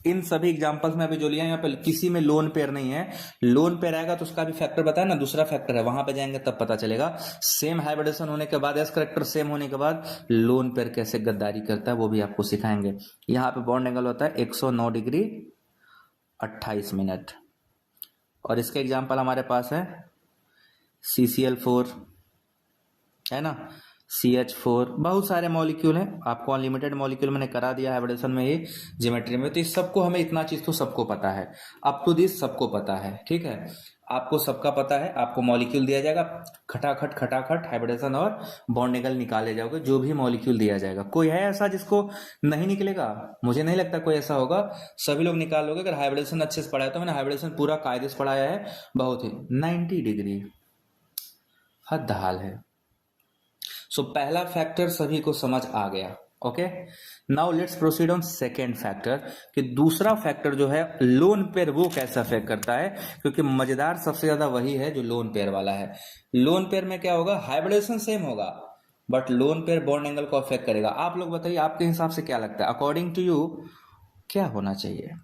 इन सभी एग्जांपल्स में अभी जो लिया यहाँ पे किसी में लोन पेयर नहीं है। लोन पेयर आएगा तो उसका भी फैक्टर बताया ना, दूसरा फैक्टर है, वहां पे जाएंगे तब पता चलेगा। सेम हाइब्रिडेशन होने के बाद, एस करेक्टर सेम होने के बाद लोन पेयर कैसे गद्दारी करता है वो भी आपको सिखाएंगे। यहाँ पे बॉन्ड एंगल होता है 109 डिग्री 28 मिनट। और इसका एग्जाम्पल हमारे पास है CCl4, है ना, CH4, बहुत सारे मॉलिक्यूल हैं। आपको अनलिमिटेड मॉलिक्यूल मैंने करा दिया हाइब्रिडेशन में, ये ज्योमेट्री में। तो इस सबको हमें इतना चीज तो सबको पता है, अप टू दिस सबको पता है। ठीक है, आपको सबका पता है। आपको मॉलिक्यूल दिया जाएगा, खटाखट खटाखट हाइब्रिडेशन और बॉन्ड एंगल निकाले जाओगे, जो भी मॉलिक्यूल दिया जाएगा। कोई है ऐसा जिसको नहीं निकलेगा? मुझे नहीं लगता कोई ऐसा होगा, सभी लोग निकाल लोगे। अगर हाइब्रिडेशन अच्छे से पढ़ाया तो, मैंने हाइब्रिडेशन पूरा कायदे से पढ़ाया है, बहुत ही 90 डिग्री हद हाल है। सो पहला फैक्टर सभी को समझ आ गया। Okay, now let's proceed on second factor, कि दूसरा फैक्टर जो है लोन पेयर, वो कैसा अफेक्ट करता है। क्योंकि मजेदार सबसे ज्यादा वही है जो लोन पेयर वाला है। लोन पेयर में क्या होगा? हाइब्रिडेशन सेम होगा, but lone pair bond angle को अफेक्ट करेगा। आप लोग बताइए, आपके हिसाब से क्या लगता है, अकॉर्डिंग टू यू क्या होना चाहिए?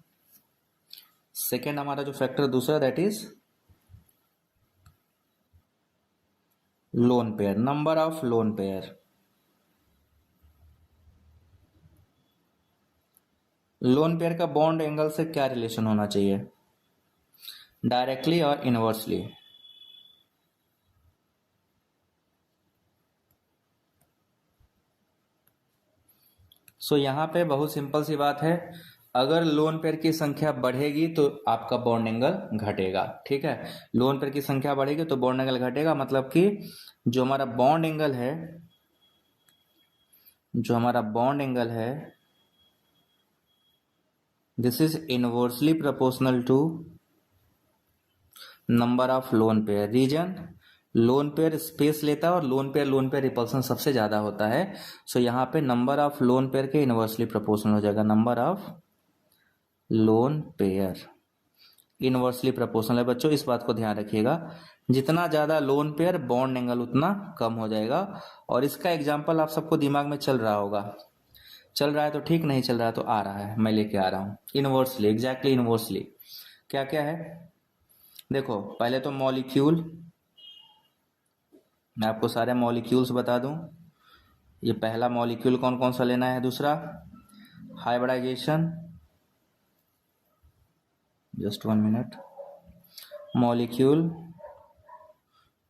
सेकेंड हमारा जो फैक्टर दूसरा, that is lone pair, number of lone pair. Lone pair का बॉन्ड एंगल से क्या रिलेशन होना चाहिए? डायरेक्टली और इनवर्सली। सो यहाँ पे बहुत सिंपल सी बात है, अगर लोन पेयर की संख्या बढ़ेगी तो आपका बॉन्ड एंगल घटेगा। ठीक है, लोन पेयर की संख्या बढ़ेगी तो बॉन्ड एंगल घटेगा, मतलब कि जो हमारा बॉन्ड एंगल है, this is inversely proportional to number of lone pair. Reason, lone pair space लेता है और लोन पेयर रिपल्सन सबसे ज्यादा होता है। सो यहाँ पे नंबर ऑफ लोन पेयर के इनवर्सली प्रोपोर्शनल हो जाएगा, number of lone pair inversely proportional है। बच्चों इस बात को ध्यान रखिएगा, जितना ज्यादा लोन पेयर बॉन्ड एंगल उतना कम हो जाएगा। और इसका एग्जांपल आप सबको दिमाग में चल रहा होगा, चल रहा है तो ठीक, नहीं चल रहा है तो आ रहा है, मैं लेके आ रहा हूँ इनवर्सली, एग्जैक्टली इनवर्सली। क्या क्या है देखो, पहले तो मॉलिक्यूल, मैं आपको सारे मॉलिक्यूल्स बता दूं। ये पहला मॉलिक्यूल कौन कौन सा लेना है, दूसरा हाइब्रिडाइजेशन, जस्ट 1 मिनट, मॉलिक्यूल,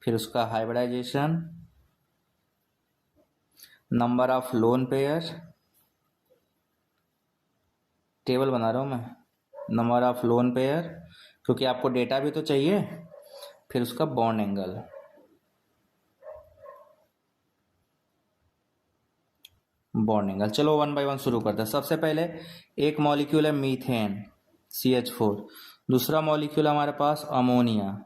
फिर उसका hybridization, number of lone pair, table बना रहा हूं मैं, नंबर ऑफ लोन पेयर, क्योंकि आपको डेटा भी तो चाहिए, फिर उसका बॉन्ड एंगल। चलो 1 बाय 1 शुरू करते हैं। सबसे पहले एक मॉलिक्यूल है मीथेन CH4, दूसरा मॉलिक्यूल हमारे पास अमोनिया,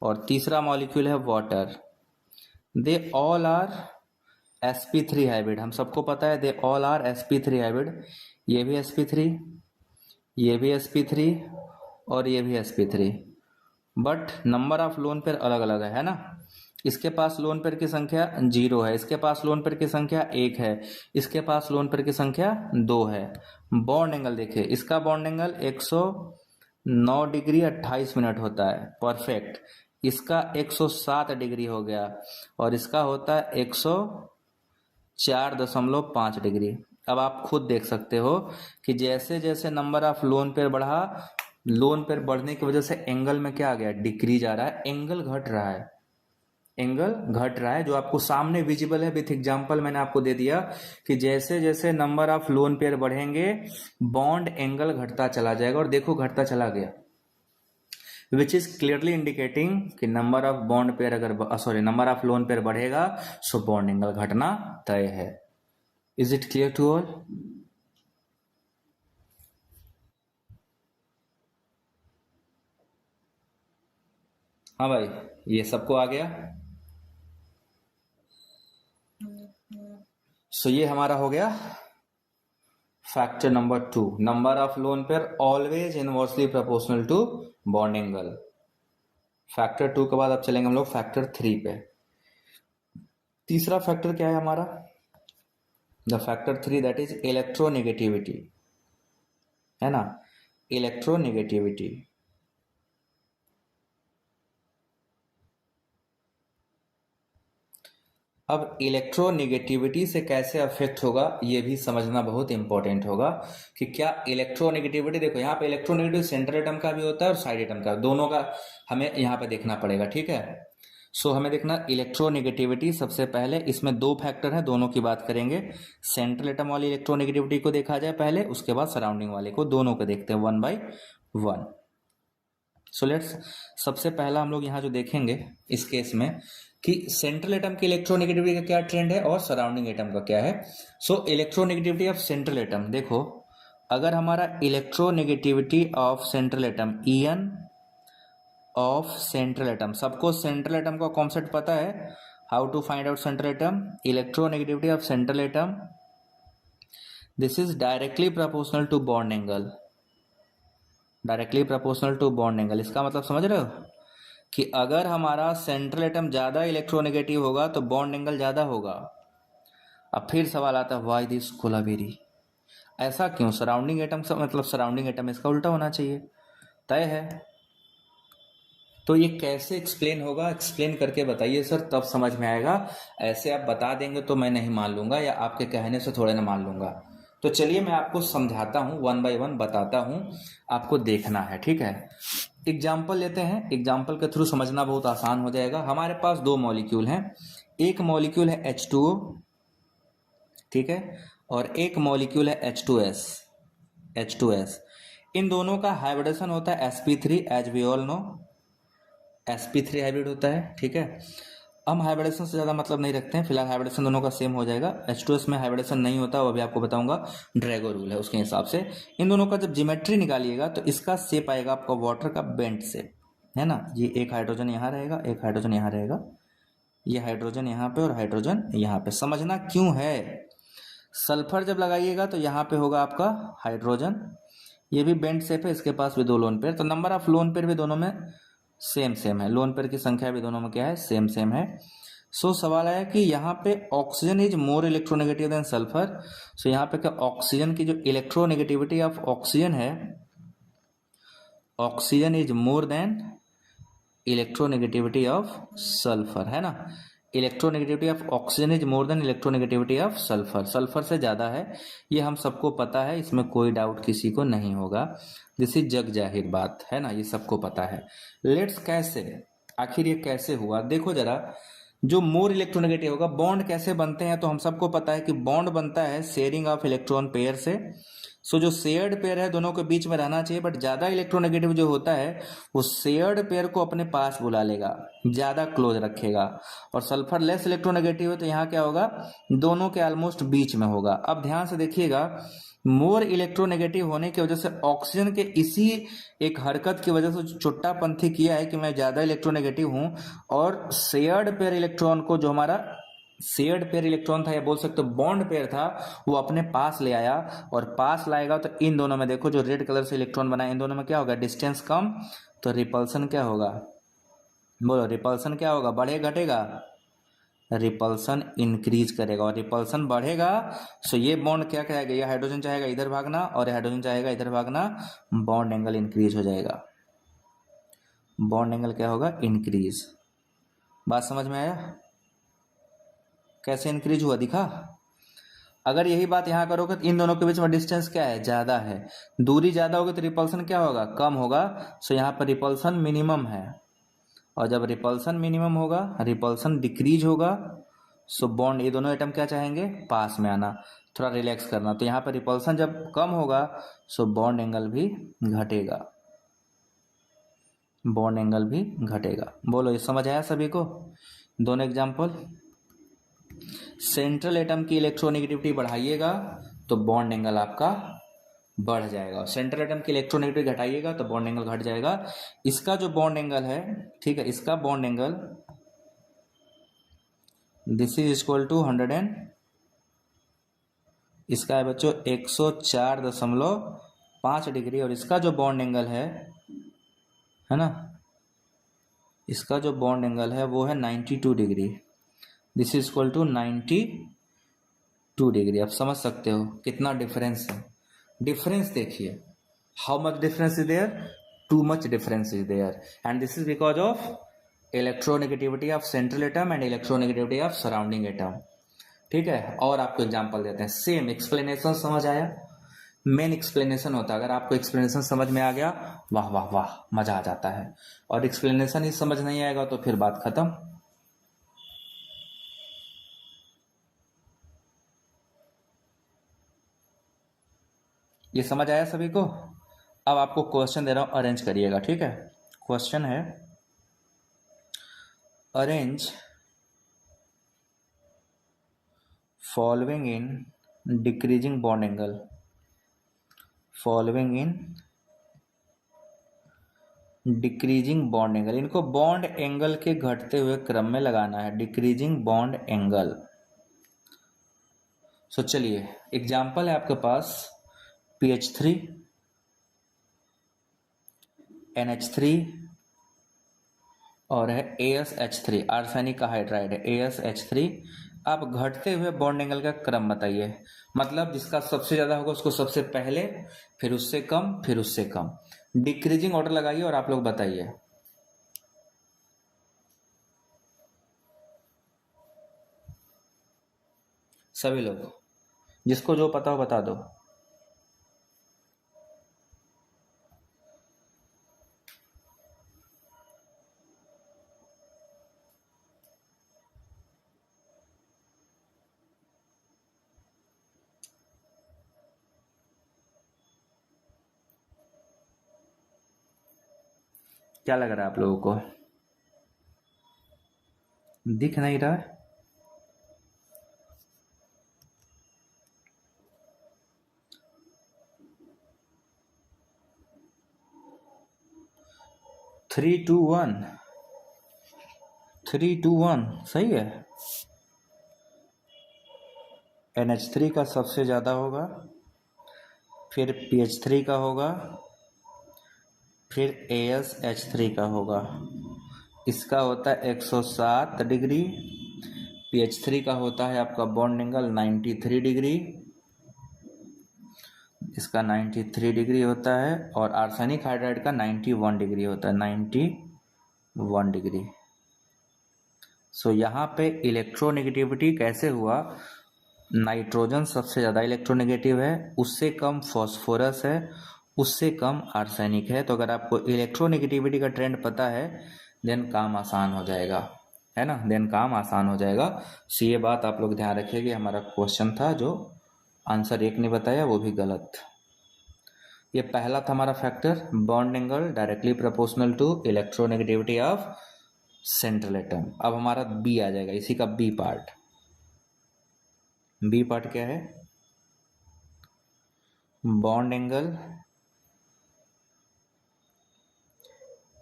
और तीसरा मॉलिक्यूल है water. They all are sp3 hybrid, हम सबको पता है दे ऑल आर sp3 हाइब्रिड। ये भी sp3, ये भी sp3 और ये भी sp3, but number of lone pair अलग अलग है ना। इसके पास लोन पेयर की संख्या 0 है, इसके पास लोन पेयर की संख्या 1 है, इसके पास लोन पेयर की संख्या 2 है। बॉन्ड एंगल देखिए, इसका बॉन्ड एंगल 109 डिग्री 28 मिनट होता है, परफेक्ट। इसका 107 डिग्री हो गया, और इसका होता है 104.5 डिग्री। अब आप खुद देख सकते हो कि जैसे जैसे नंबर ऑफ लोन पेयर बढ़ा, लोन पेयर बढ़ने की वजह से एंगल में क्या आ गया, डिक्रीज आ रहा है, एंगल घट रहा है, एंगल घट रहा है, जो आपको सामने विजिबल है। विथ एग्जांपल मैंने आपको दे दिया कि जैसे जैसे नंबर ऑफ लोन पेयर बढ़ेंगे बॉन्ड एंगल घटता चला जाएगा, और देखो घटता चला गया, विच इज क्लियरली इंडिकेटिंग कि नंबर ऑफ बॉन्ड पेयर अगर नंबर ऑफ लोन पेयर बढ़ेगा सो बॉन्ड एंगल घटना तय है। Is it clear to all? हाँ भाई, ये सबको आ गया। सो ये हमारा हो गया factor number 2, number of lone pair always inversely proportional to bond angle. Factor 2 के बाद अब चलेंगे हम लोग फैक्टर 3 पे। तीसरा फैक्टर क्या है हमारा, the factor 3 that is electronegativity, है ना, इलेक्ट्रोनेगेटिविटी। अब इलेक्ट्रोनेगेटिविटी से कैसे अफेक्ट होगा ये भी समझना बहुत इंपॉर्टेंट होगा कि क्या इलेक्ट्रोनेगेटिविटी, देखो यहाँ पे इलेक्ट्रोनेगेटिव सेंट्रल एटम का भी होता है और साइड एटम का, दोनों का हमें यहाँ पे देखना पड़ेगा। ठीक है, सो हमें देखना इलेक्ट्रोनेगेटिविटी। सबसे पहले इसमें 2 फैक्टर है, दोनों की बात करेंगे। सेंट्रल एटम वाली इलेक्ट्रोनेगेटिविटी को देखा जाए पहले, उसके बाद सराउंडिंग वाले को, दोनों को देखते हैं 1 बाय 1। सो लेट्स, सबसे पहला हम लोग यहाँ जो देखेंगे इस केस में कि सेंट्रल एटम की इलेक्ट्रोनेगेटिविटी का क्या ट्रेंड है और सराउंडिंग एटम का क्या है। So electronegativity of central atom, देखो अगर हमारा electronegativity of central atom En of central atom, सबको सेंट्रल एटम का कॉन्सेप्ट पता है, how to find out central atom, electronegativity of central atom, this is directly proportional to bond angle, directly proportional to bond angle. इसका मतलब समझ रहे हो कि अगर हमारा सेंट्रल एटम ज्यादा इलेक्ट्रोनेगेटिव होगा तो बॉन्ड एंगल ज्यादा होगा। अब फिर सवाल आता है व्हाई दिस कोलाबेरी, ऐसा क्यों, सराउंडिंग एटम से मतलब सराउंडिंग एटम इसका उल्टा होना चाहिए, तय है। तो ये कैसे एक्सप्लेन होगा, एक्सप्लेन करके बताइए सर, तब समझ में आएगा। ऐसे आप बता देंगे तो मैं नहीं मान लूंगा, या आपके कहने से थोड़े ना मान लूंगा। तो चलिए मैं आपको समझाता हूँ, 1 बाय 1 बताता हूँ, आपको देखना है। ठीक है, एग्जाम्पल लेते हैं, एग्जाम्पल के थ्रू समझना बहुत आसान हो जाएगा। हमारे पास 2 मॉलिक्यूल हैं, एक मॉलिक्यूल है H2O, ठीक है, और एक मॉलिक्यूल है H2S, H2S। इन दोनों का हाइब्रिडेशन होता है sp3, as we all know, sp3 hybrid होता है, ठीक है। हम हाइब्रिडेशन से ज़्यादा मतलब नहीं रखते हैं, फिलहाल हाइब्रिडेशन दोनों का सेम हो जाएगा। H2S में हाइब्रिडेशन नहीं होता, वो अभी आपको बताऊंगा, ड्रैगो रूल है उसके हिसाब से। इन दोनों का जब ज्योमेट्री निकालिएगा तो इसका शेप आएगा आपका वाटर का बेंट शेप, है ना। ये एक हाइड्रोजन यहाँ रहेगा, एक हाइड्रोजन यहाँ रहेगा, ये हाइड्रोजन यहाँ पे और हाइड्रोजन यहाँ पे। समझना क्यों है, सल्फर जब लगाइएगा तो यहाँ पे होगा आपका हाइड्रोजन, ये भी बेंट शेप है, इसके पास भी 2 लोन पेयर, तो नंबर ऑफ लोन पेयर भी दोनों में सेम सेम है, लोन पेयर की संख्या भी दोनों में क्या है, सेम सेम है। सो सवाल आया कि यहाँ पे oxygen is more electronegative than sulphur. So यहाँ पे क्या ऑक्सीजन की जो इलेक्ट्रोनेगेटिविटी ऑफ ऑक्सीजन है, oxygen is more than electronegativity of sulphur, है ना। Electronegativity of oxygen is more than electronegativity of sulphur, sulphur से ज़्यादा है, ये हम सबको पता है, इसमें कोई डाउट किसी को नहीं होगा, दिस इज जग जाहिर बात है ना, ये सबको पता है। लेट्स कैसे, आखिर ये कैसे हुआ, देखो जरा। जो मोर इलेक्ट्रोनेगेटिव होगा, बॉन्ड कैसे बनते हैं, तो हम सबको पता है कि बॉन्ड बनता है शेयरिंग ऑफ इलेक्ट्रॉन पेयर से। सो जो शेयर्ड पेयर है दोनों के बीच में रहना चाहिए, बट ज़्यादा इलेक्ट्रोनेगेटिव जो होता है वो शेयर्ड पेयर को अपने पास बुला लेगा, ज़्यादा क्लोज रखेगा। और सल्फर लेस इलेक्ट्रोनेगेटिव है तो यहाँ क्या होगा, दोनों के ऑलमोस्ट बीच में होगा। अब ध्यान से देखिएगा, मोर इलेक्ट्रोनेगेटिव होने की वजह से ऑक्सीजन के इसी एक हरकत की वजह से चुट्टापंथी किया है कि मैं ज़्यादा इलेक्ट्रोनेगेटिव हूँ, और शेयर्ड पेयर इलेक्ट्रॉन को, जो हमारा शेयर्ड पेयर इलेक्ट्रॉन था या बोल सकते हो बॉन्ड पेयर था, वो अपने पास ले आया। और पास लाएगा तो इन दोनों में देखो जो रेड कलर से इलेक्ट्रॉन बना है, इन दोनों में क्या होगा, डिस्टेंस कम, तो रिपल्सन क्या होगा, बोलो रिपल्सन क्या होगा, बढ़े घटेगा, रिपल्सन इंक्रीज करेगा। और रिपल्सन बढ़ेगा सो ये बॉन्ड क्या कहेगा, ये हाइड्रोजन चाहेगा इधर भागना और हाइड्रोजन चाहेगा इधर भागना, बॉन्ड एंगल इंक्रीज हो जाएगा, बॉन्ड एंगल क्या होगा, इंक्रीज। बात समझ में आया, कैसे इंक्रीज हुआ दिखा। अगर यही बात यहाँ करोगे तो इन दोनों के बीच में डिस्टेंस क्या है, ज़्यादा है, दूरी ज़्यादा होगी तो रिपल्सन क्या होगा, कम होगा। सो यहाँ पर रिपल्सन मिनिमम है, और जब रिपल्सन मिनिमम होगा, रिपल्सन डिक्रीज होगा, सो बॉन्ड, ये दोनों एटम क्या चाहेंगे, पास में आना, थोड़ा रिलैक्स करना। तो यहाँ पर रिपल्सन जब कम होगा सो बॉन्ड एंगल भी घटेगा, बॉन्ड एंगल भी घटेगा। बोलो ये समझ आया सभी को। दोनों एग्जाम्पल, सेंट्रल एटम की इलेक्ट्रोनेगेटिविटी बढ़ाइएगा तो बॉन्ड एंगल आपका बढ़ जाएगा, सेंट्रल एटम की इलेक्ट्रोनेगेटिविटी घटाइएगा तो बॉन्ड एंगल घट जाएगा। इसका जो बॉन्ड एंगल है, ठीक है, इसका bond angle this is equal to 100 and, इसका है बच्चों 104.5 डिग्री, और इसका जो बॉन्ड एंगल है ना, इसका जो बॉन्ड एंगल है वो है 92 degree, this is equal to 92 degree. आप समझ सकते हो कितना डिफरेंस है, डिफरेंस देखिए, how much difference is there, too much difference is there, and this is because of electronegativity of central atom and electronegativity of surrounding atom, ठीक है। और आपको एग्जांपल देते हैं, सेम एक्सप्लेनेशन समझ आया, मेन एक्सप्लेनेशन होता है, अगर आपको एक्सप्लेनेशन समझ में आ गया, वाह वाह वाह, मजा आ जाता है, और एक्सप्लेनेशन ही समझ नहीं आएगा तो फिर बात खत्म। ये समझ आया सभी को। अब आपको क्वेश्चन दे रहा हूं, अरेंज करिएगा, ठीक है। क्वेश्चन है, arrange following in decreasing bond angle, following in decreasing bond angle, इनको बॉन्ड एंगल के घटते हुए क्रम में लगाना है, डिक्रीजिंग बॉन्ड एंगल। सो चलिए एग्जाम्पल है आपके पास PH3 NH3 और है ASH3, आर्सेनिक का हाइड्राइड है ASH3। आप घटते हुए बॉन्ड एंगल का क्रम बताइए, मतलब जिसका सबसे ज्यादा होगा उसको सबसे पहले, फिर उससे कम, फिर उससे कम, डिक्रीजिंग ऑर्डर लगाइए और आप लोग बताइए। सभी लोग, जिसको जो पता हो बता दो। क्या लग रहा है आप लोगों को? दिख नहीं रहा है? थ्री टू वन, 3 2 1 सही है। NH3 का सबसे ज़्यादा होगा, फिर PH3 का होगा, फिर AsH3 का होगा। इसका होता है 107 डिग्री। PH3 का होता है आपका बॉन्ड एंगल 93 डिग्री, इसका 93 डिग्री होता है। और आर्सेनिक हाइड्राइड का 91 डिग्री होता है, 91 डिग्री। सो यहाँ पे इलेक्ट्रोनेगेटिविटी कैसे हुआ? नाइट्रोजन सबसे ज़्यादा इलेक्ट्रोनेगेटिव है, उससे कम फॉस्फोरस है, उससे कम आर्सेनिक है। तो अगर आपको इलेक्ट्रोनेगेटिविटी का ट्रेंड पता है देन काम आसान हो जाएगा, है ना, देन काम आसान हो जाएगा। सो ये बात आप लोग ध्यान रखिए कि हमारा क्वेश्चन था जो आंसर एक ने बताया वो भी गलत। ये पहला था हमारा factor, bond angle directly proportional to electronegativity of central atom. अब हमारा बी आ जाएगा, इसी का बी पार्ट। बी पार्ट क्या है? बॉन्ड एंगल,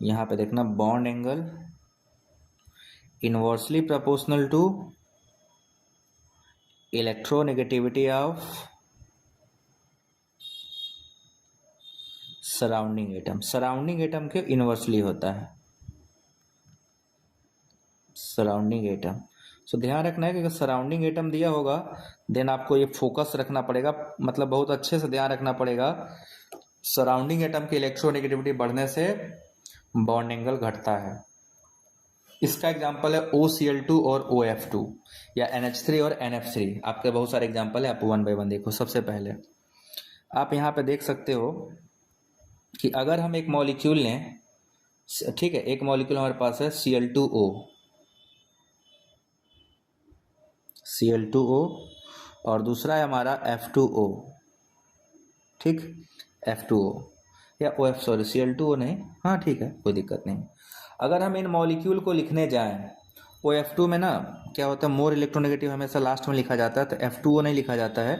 यहां पे देखना, bond angle inversely proportional to electronegativity of surrounding atom. Surrounding atom के इनवर्सली होता है सराउंडिंग एटम। सो ध्यान रखना है कि अगर सराउंडिंग एटम दिया होगा देन आपको ये फोकस रखना पड़ेगा, मतलब बहुत अच्छे से ध्यान रखना पड़ेगा। सराउंडिंग एटम की इलेक्ट्रोनेगेटिविटी बढ़ने से बॉन्ड एंगल घटता है। इसका एग्जांपल है OCl2 और OF2 या NH3 और NF3। आपके बहुत सारे एग्जांपल है, आप 1 बाय 1 देखो। सबसे पहले आप यहाँ पे देख सकते हो कि अगर हम एक मॉलिक्यूल लें, ठीक है, एक मॉलिक्यूल हमारे पास है Cl2O, Cl2O, और दूसरा है हमारा F2O, ठीक, F2O या OF, सॉरी Cl2O नहीं, हाँ ठीक है, कोई दिक्कत नहीं। अगर हम इन मॉलिक्यूल को लिखने जाएं, OF2 में ना क्या होता है, मोर इलेक्ट्रोनेगेटिव हमेशा लास्ट में लिखा जाता है, तो F2O नहीं लिखा जाता है,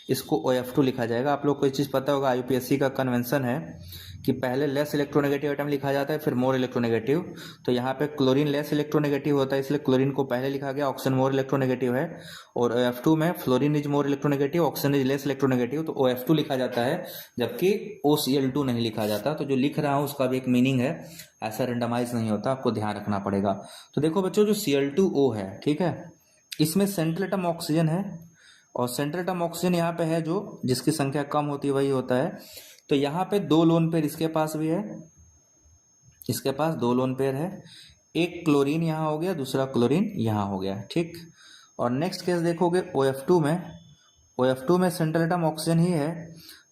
इसको OF2 लिखा जाएगा। आप लोग को ये चीज़ पता होगा, IUPAC का कन्वेंशन है कि पहले लेस इलेक्ट्रोनेगेटिव आइटम लिखा जाता है फिर मोर इलेक्ट्रोनेगेटिव। तो यहाँ पे क्लोरीन लेस इलेक्ट्रोनेगेटिव होता है, इसलिए क्लोरीन को पहले लिखा गया, ऑक्सीजन मोर इलेक्ट्रोनेगेटिव है। और OF2 में fluorine is more electronegative, oxygen is less electronegative, तो OF2 लिखा जाता है, जबकि OCl2 नहीं लिखा जाता। तो जो लिख रहा हूँ उसका भी एक मीनिंग है, ऐसा रेंडमाइज नहीं होता, आपको ध्यान रखना पड़ेगा। तो देखो बच्चों, जो Cl2O है, ठीक है, इसमें सेंट्रल एटम ऑक्सीजन है, और सेंट्रल एटम ऑक्सीजन यहाँ पे है, जो जिसकी संख्या कम होती है वही होता है। तो यहाँ पे 2 लोन पेयर इसके पास भी है, इसके पास 2 लोन पेयर है, एक क्लोरीन यहाँ हो गया, दूसरा क्लोरीन यहाँ हो गया, ठीक। और नेक्स्ट केस देखोगे OF2 में, OF2 में सेंट्रल एटम ऑक्सीजन ही है,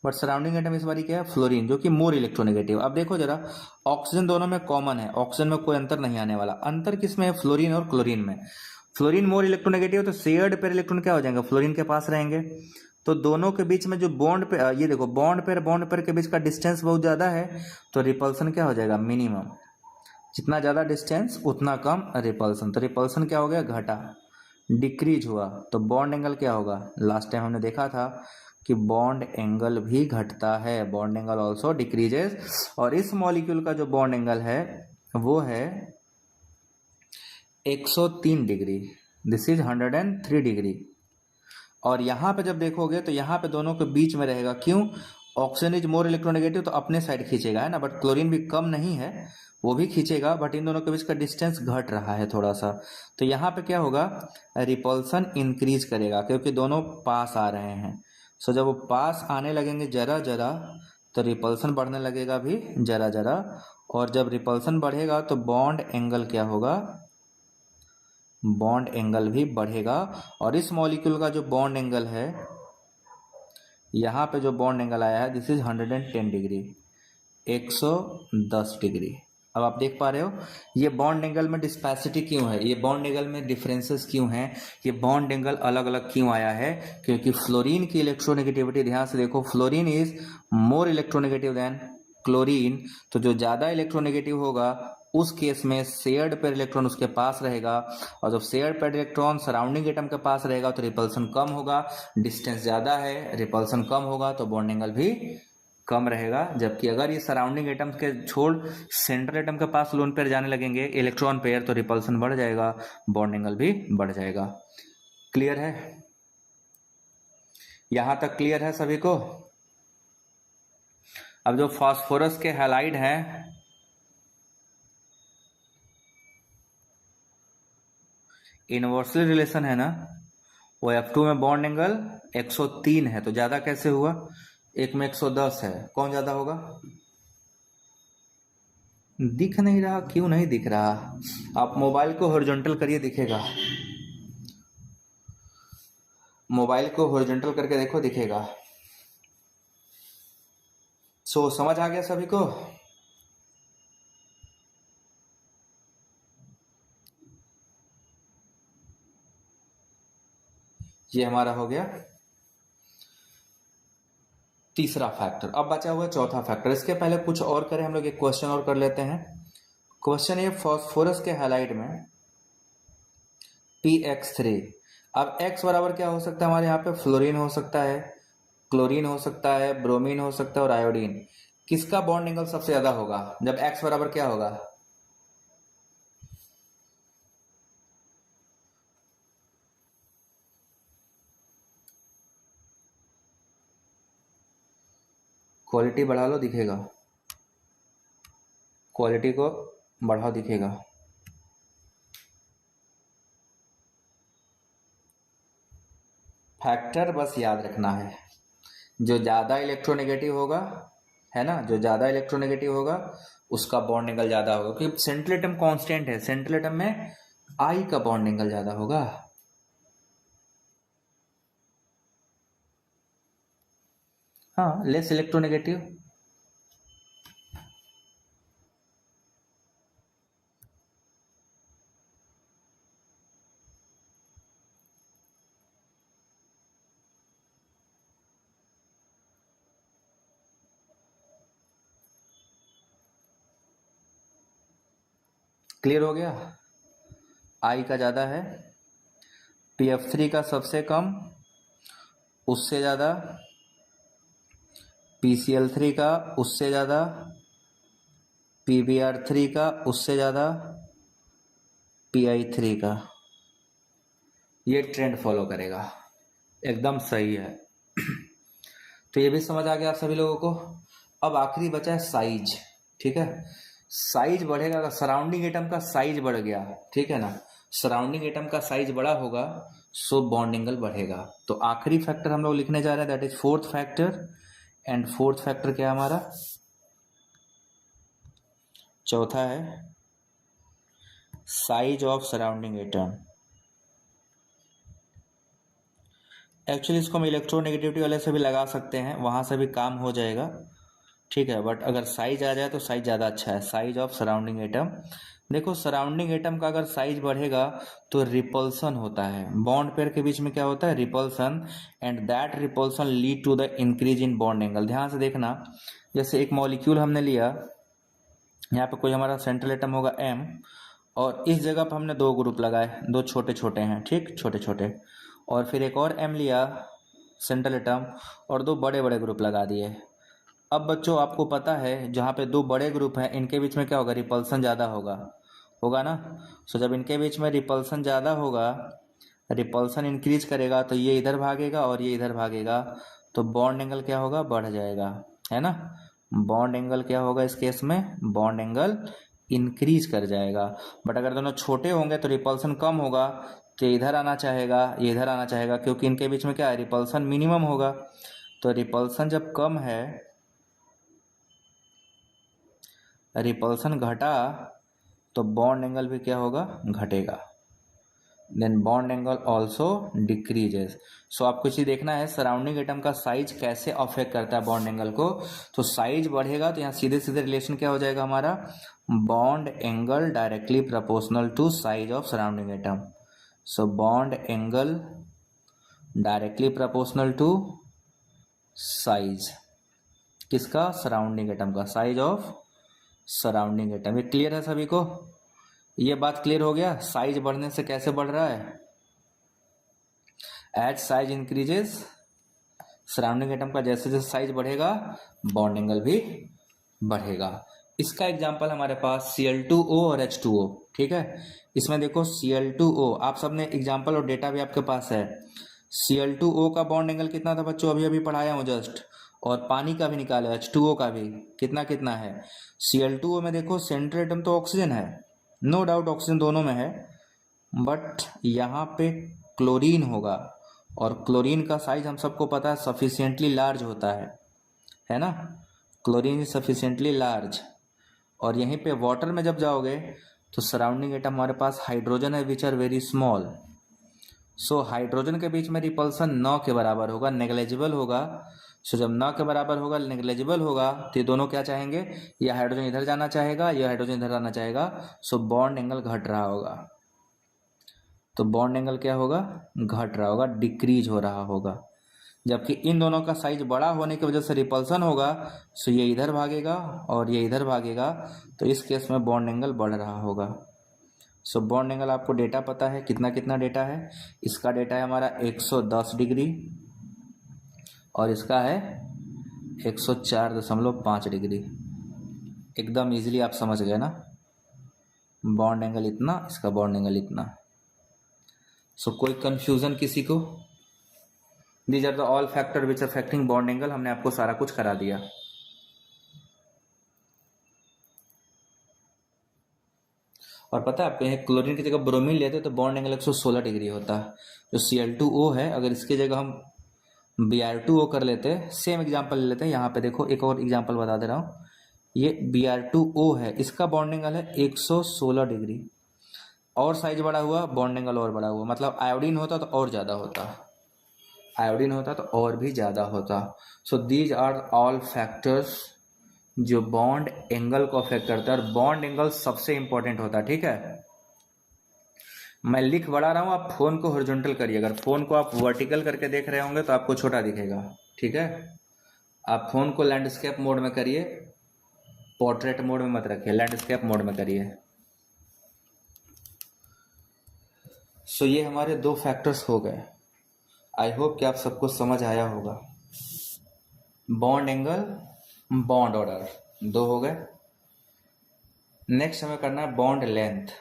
बट सराउंडिंग एटम इस बारी क्या है, फ्लोरीन, जो कि मोर इलेक्ट्रोनेगेटिव। अब देखो जरा, ऑक्सीजन दोनों में कॉमन है, ऑक्सीजन में कोई अंतर नहीं आने वाला। अंतर किसमें है? फ्लोरीन और क्लोरीन में। फ्लोरीन मोर इलेक्ट्रोनेगेटिव, तो शेयर्ड पेयर इलेक्ट्रॉन क्या हो जाएंगे, फ्लोरीन के पास रहेंगे। तो दोनों के बीच में जो बॉन्ड पे, ये देखो बॉन्ड पेयर के बीच का डिस्टेंस बहुत ज्यादा है, तो रिपल्सन क्या हो जाएगा, मिनिमम। जितना ज्यादा डिस्टेंस उतना कम रिपल्सन, तो रिपल्सन क्या हो गया, घटा, डिक्रीज हुआ। तो बॉन्ड एंगल क्या होगा, लास्ट टाइम हमने देखा था कि बॉन्ड एंगल भी घटता है, बॉन्ड एंगल ऑल्सो डिक्रीजेस। और इस मॉलिक्यूल का जो बॉन्ड एंगल है वो है 103 डिग्री, दिस इज 103 डिग्री। और यहाँ पे जब देखोगे तो यहाँ पे दोनों के बीच में रहेगा, क्यों, ऑक्सीजन इज मोर इलेक्ट्रोनेगेटिव, तो अपने साइड खींचेगा, है ना, बट क्लोरीन भी कम नहीं है, वो भी खींचेगा, बट इन दोनों के बीच का डिस्टेंस घट रहा है थोड़ा सा। तो यहाँ पे क्या होगा, रिपल्सन इंक्रीज करेगा, क्योंकि दोनों पास आ रहे हैं। सो जब वो पास आने लगेंगे जरा जरा, तो रिपल्सन बढ़ने लगेगा भी जरा जरा। और जब रिपल्सन बढ़ेगा तो बॉन्ड एंगल क्या होगा, बॉन्ड एंगल भी बढ़ेगा। और इस मॉलिक्यूल का जो बॉन्ड एंगल है, यहाँ पे जो बॉन्ड एंगल आया है, दिस इज 110 डिग्री, 110 डिग्री। अब आप देख पा रहे हो ये बॉन्ड एंगल में डिस्पैसिटी क्यों है, ये बॉन्ड एंगल में डिफरेंसेस क्यों हैं, ये बॉन्ड एंगल अलग अलग क्यों आया है, क्योंकि फ्लोरीन की इलेक्ट्रोनेगेटिविटी, ध्यान से देखो, fluorine is more electronegative than chlorine, तो जो ज्यादा इलेक्ट्रोनेगेटिव होगा उस केस में शेयर्ड पेयर इलेक्ट्रॉन उसके पास रहेगा, और जब shared pair electron surrounding atom के पास रहेगा तो रिपल्सन कम होगा, डिस्टेंस ज्यादा है, रिपल्सन कम होगा तो बॉन्ड एंगल भी कम रहेगा। जबकि अगर ये सराउंडिंग एटम के छोड़ सेंट्रल एटम के पास लोन पेयर जाने लगेंगे इलेक्ट्रॉन पेयर, तो रिपल्सन बढ़ जाएगा, बॉन्ड एंगल भी बढ़ जाएगा। क्लियर है? यहां तक क्लियर है सभी को? अब जो फास्फोरस के हैलाइड हैं, इनवर्सली रिलेशन है ना, वो F2 में बॉन्ड एंगल 103 है, तो ज्यादा कैसे हुआ? एक में 110 है, कौन ज्यादा होगा? दिख नहीं रहा, क्यों नहीं दिख रहा? आप मोबाइल को हॉरिजॉन्टल करिए, दिखेगा। मोबाइल को हॉरिजॉन्टल करके देखो, दिखेगा। सो समझ आ गया सभी को? ये हमारा हो गया तीसरा फैक्टर। अब बचा हुआ चौथा फैक्टर। इसके पहले कुछ और करें, हम लोग एक क्वेश्चन और कर लेते हैं। क्वेश्चन ये, फास्फोरस के हैलाइड में PX3, अब X बराबर क्या हो सकता है हमारे यहाँ पे? फ्लोरीन हो सकता है, क्लोरीन हो सकता है, ब्रोमीन हो सकता है और आयोडीन। किसका बॉन्ड एंगल सबसे ज्यादा होगा जब X बराबर क्या होगा? क्वालिटी बढ़ा लो, दिखेगा। क्वालिटी को बढ़ाओ, दिखेगा। फैक्टर बस याद रखना है, जो ज्यादा इलेक्ट्रोनेगेटिव होगा, है ना, जो ज्यादा इलेक्ट्रोनेगेटिव होगा उसका बॉन्ड एंगल ज्यादा होगा, क्योंकि सेंट्रल एटम कांस्टेंट है, सेंट्रल एटम में I का बॉन्ड एंगल ज्यादा होगा। हाँ, लेस इलेक्ट्रोनेगेटिव। क्लियर हो गया? I का ज्यादा है, PF3 का सबसे कम, उससे ज्यादा, PCl3 का उससे ज्यादा, PBr3 का उससे ज्यादा, PI3 का। ये ट्रेंड फॉलो करेगा, एकदम सही है। तो ये भी समझ आ गया आप सभी लोगों को। अब आखिरी बचा है साइज, ठीक है। साइज बढ़ेगा अगर सराउंडिंग एटम का साइज बढ़ गया, ठीक है ना, सराउंडिंग एटम का साइज बड़ा होगा सो बॉन्ड एंगल बढ़ेगा। तो आखिरी फैक्टर हम लोग लिखने जा रहे हैं, that is fourth factor. And fourth factor क्या हमारा? चौथा है size of surrounding atom. Actually इसको हम इलेक्ट्रोनेगेटिविटी वाले से भी लगा सकते हैं, वहां से भी काम हो जाएगा, ठीक है। बट अगर साइज आ जाए तो साइज ज़्यादा अच्छा है, साइज ऑफ सराउंडिंग एटम। देखो सराउंडिंग एटम का अगर साइज बढ़ेगा तो रिपल्सन होता है, बॉन्ड पेयर के बीच में क्या होता है? Repulsion. And that repulsion lead to the increase in bond angle. ध्यान से देखना, जैसे एक मॉलिक्यूल हमने लिया, यहाँ पे कोई हमारा सेंट्रल एटम होगा M, और इस जगह पर हमने दो ग्रुप लगाए, दो छोटे छोटे हैं, ठीक, छोटे छोटे, और फिर एक और M लिया सेंट्रल एटम और दो बड़े बड़े ग्रुप लगा दिए। अब बच्चों आपको पता है जहाँ पे दो बड़े ग्रुप हैं इनके बीच में क्या होगा? रिपल्सन ज़्यादा होगा, होगा ना। सो जब इनके बीच में रिपल्सन ज़्यादा होगा, रिपल्सन इंक्रीज करेगा तो ये इधर भागेगा और ये इधर भागेगा, तो बॉन्ड एंगल क्या होगा? बढ़ जाएगा, है ना। बॉन्ड एंगल क्या होगा इस केस में? बॉन्ड एंगल इंक्रीज कर जाएगा। बट अगर दोनों छोटे होंगे तो रिपल्सन कम होगा, तो इधर आना चाहेगा, ये इधर आना चाहेगा, क्योंकि इनके बीच में क्या है? रिपल्सन मिनिमम होगा। तो रिपल्सन जब कम है, रिपल्सन घटा, तो बॉन्ड एंगल भी क्या होगा? घटेगा। Then bond angle also decreases. So आपको चीज देखना है सराउंडिंग एटम का साइज कैसे अफेक्ट करता है बॉन्ड एंगल को। तो साइज बढ़ेगा तो यहाँ सीधे सीधे रिलेशन क्या हो जाएगा हमारा? Bond angle directly proportional to size of surrounding atom. So bond angle directly proportional to size, किसका? सराउंडिंग एटम का, साइज ऑफ सराउंडिंग एटम। ये क्लियर है सभी को? ये बात क्लियर हो गया साइज बढ़ने से कैसे बढ़ रहा है? As size increases, surrounding atom का जैसे जैसे साइज बढ़ेगा बॉन्ड एंगल भी बढ़ेगा। इसका एग्जांपल हमारे पास Cl2O और H2O, ठीक है। इसमें देखो Cl2O, आप सबने एग्जांपल और डेटा भी आपके पास है। Cl2O का बॉन्ड एंगल कितना था बच्चों? अभी अभी पढ़ाया हूँ जस्ट। और पानी का भी निकाला, H2O का भी कितना कितना है। Cl2O में देखो सेंट्रल एटम तो ऑक्सीजन है, नो डाउट ऑक्सीजन दोनों में है, बट यहाँ पे क्लोरीन होगा, और क्लोरीन का साइज हम सबको पता है सफिशिएंटली लार्ज होता है ना। Chlorine is sufficiently large. और यहीं पे वाटर में जब जाओगे तो सराउंडिंग एटम हमारे पास हाइड्रोजन है which are very small. So hydrogen के बीच में रिपल्सन 9 के बराबर होगा, नेग्लेजिबल होगा। सो जब 9 के बराबर होगा, नेग्लेजिबल होगा, तो ये दोनों क्या चाहेंगे? ये हाइड्रोजन इधर जाना चाहेगा, ये हाइड्रोजन इधर जाना चाहेगा। सो बॉन्ड एंगल घट रहा होगा। तो बॉन्ड एंगल क्या होगा? घट रहा होगा, डिक्रीज हो रहा होगा। जबकि इन दोनों का साइज बड़ा होने की वजह से रिपल्सन होगा, सो ये इधर भागेगा और ये इधर भागेगा, तो इस केस में बॉन्ड एंगल बढ़ रहा होगा। सो बॉन्ड एंगल आपको डेटा पता है, कितना कितना डेटा है? इसका डेटा है हमारा 110 डिग्री और इसका है 104.5 डिग्री। एकदम इजीली आप समझ गए ना, बॉन्ड एंगल इतना, इसका बॉन्ड एंगल इतना। सो कोई कंफ्यूजन किसी को? These are the all factor which affecting bond angle. हमने आपको सारा कुछ करा दिया। और पता है आपको, यहाँ क्लोरीन की जगह ब्रोमीन लेते तो बॉन्ड एंगल 116 डिग्री होता है। जो Cl2O है, अगर इसकी जगह हम Br2O कर लेते, सेम एग्जांपल ले लेते हैं। यहाँ पे देखो एक और एग्जांपल बता दे रहा हूँ। ये Br2O है, इसका बॉन्ड एंगल है 116 डिग्री, और साइज बड़ा हुआ, बॉन्ड एंगल और बड़ा हुआ। मतलब आयोडीन होता तो और ज़्यादा होता, आयोडीन होता तो और भी ज़्यादा होता। So these are all factors जो बॉन्ड एंगल को अफेक्ट करता है, और बॉन्ड एंगल सबसे इंपॉर्टेंट होता है, ठीक है। मैं लिख बढ़ा रहा हूँ, आप फोन को हॉरिजॉन्टल करिए। अगर फोन को आप वर्टिकल करके देख रहे होंगे तो आपको छोटा दिखेगा, ठीक है। आप फोन को लैंडस्केप मोड में करिए, पोर्ट्रेट मोड में मत रखिए, लैंडस्केप मोड में करिए। सो ये हमारे दो फैक्टर्स हो गए। आई होप कि आप सबको समझ आया होगा। बॉन्ड एंगल, बॉन्ड ऑर्डर, दो हो गए। नेक्स्ट हमें करना है bond length.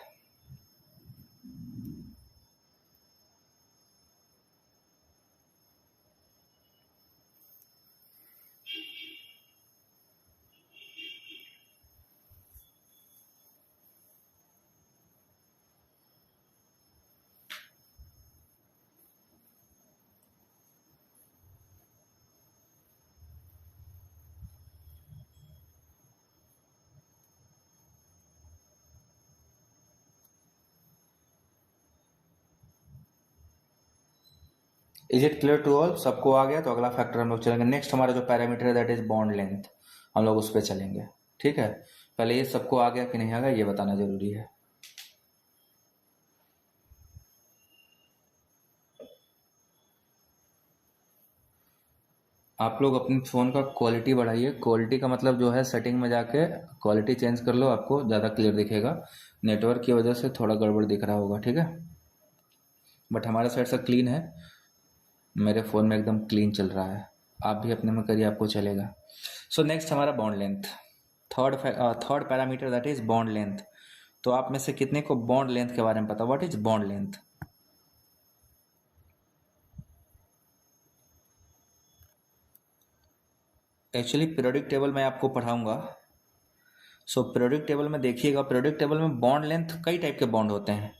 Is it clear to all? सबको आ गया? तो अगला फैक्टर हम लोग चलेंगे। नेक्स्ट हमारा जो पैरामीटर है दैट इज बॉन्ड लेंथ, हम लोग उस पर चलेंगे, ठीक है। पहले ये सबको आ गया कि नहीं आ गया ये बताना जरूरी है। आप लोग अपने फ़ोन का क्वालिटी बढ़ाइए। क्वालिटी का मतलब जो है सेटिंग में जाके क्वालिटी चेंज कर लो, आपको ज़्यादा क्लियर दिखेगा। नेटवर्क की वजह से थोड़ा गड़बड़ दिख रहा होगा, ठीक है। बट हमारे साइड से क्लीन है, मेरे फ़ोन में एकदम क्लीन चल रहा है। आप भी अपने में करिए, आपको चलेगा। सो नेक्स्ट हमारा bond length, third parameter that is bond length. तो आप में से कितने को बॉन्ड लेंथ के बारे में पता? What is bond length? Actually periodic table मैं आपको पढ़ाऊंगा। सो पीरियोडिक टेबल में देखिएगा, पीरियोडिक टेबल में बॉन्ड लेंथ कई टाइप के बॉन्ड होते हैं,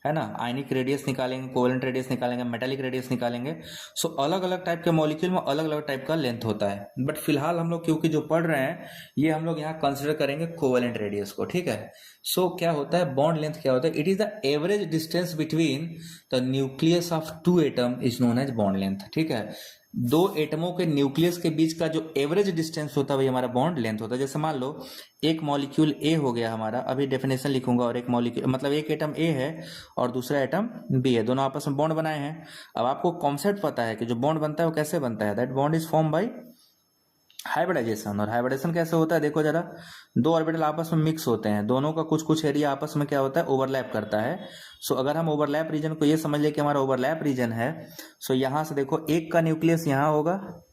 है ना। आयनिक रेडियस निकालेंगे, कोवेलेंट रेडियस निकालेंगे, मेटालिक रेडियस निकालेंगे। सो अलग अलग टाइप के मॉलिक्यूल में अलग अलग टाइप का लेंथ होता है। बट फिलहाल हम लोग क्योंकि जो पढ़ रहे हैं ये हम लोग यहाँ कंसिडर करेंगे कोवेलेंट रेडियस को, ठीक है। सो क्या होता है बॉन्ड लेंथ? क्या होता है? It is the average distance between the nucleus of two atom is known as bond length, ठीक है। दो एटमों के न्यूक्लियस के बीच का जो एवरेज डिस्टेंस होता है वही हमारा बॉन्ड लेंथ होता है। जैसे मान लो एक मॉलिक्यूल ए हो गया हमारा, अभी डेफिनेशन लिखूंगा, और एक मॉलिक्यूल मतलब एक एटम ए है और दूसरा एटम बी है, दोनों आपस में बॉन्ड बनाए हैं। अब आपको कॉन्सेप्ट पता है कि जो बॉन्ड बनता है वो कैसे बनता है। That bond is form by hybridization. और हाइब्रिडाइजेशन कैसे होता है, देखो जरा, दो ऑर्बिटल आपस में मिक्स होते हैं, दोनों का कुछ कुछ एरिया आपस में क्या होता है, ओवरलैप करता है। सो अगर हम ओवरलैप रीजन को ये समझ ले कि हमारा ओवरलैप रीजन है, सो यहाँ से देखो एक का न्यूक्लियस यहाँ होगा,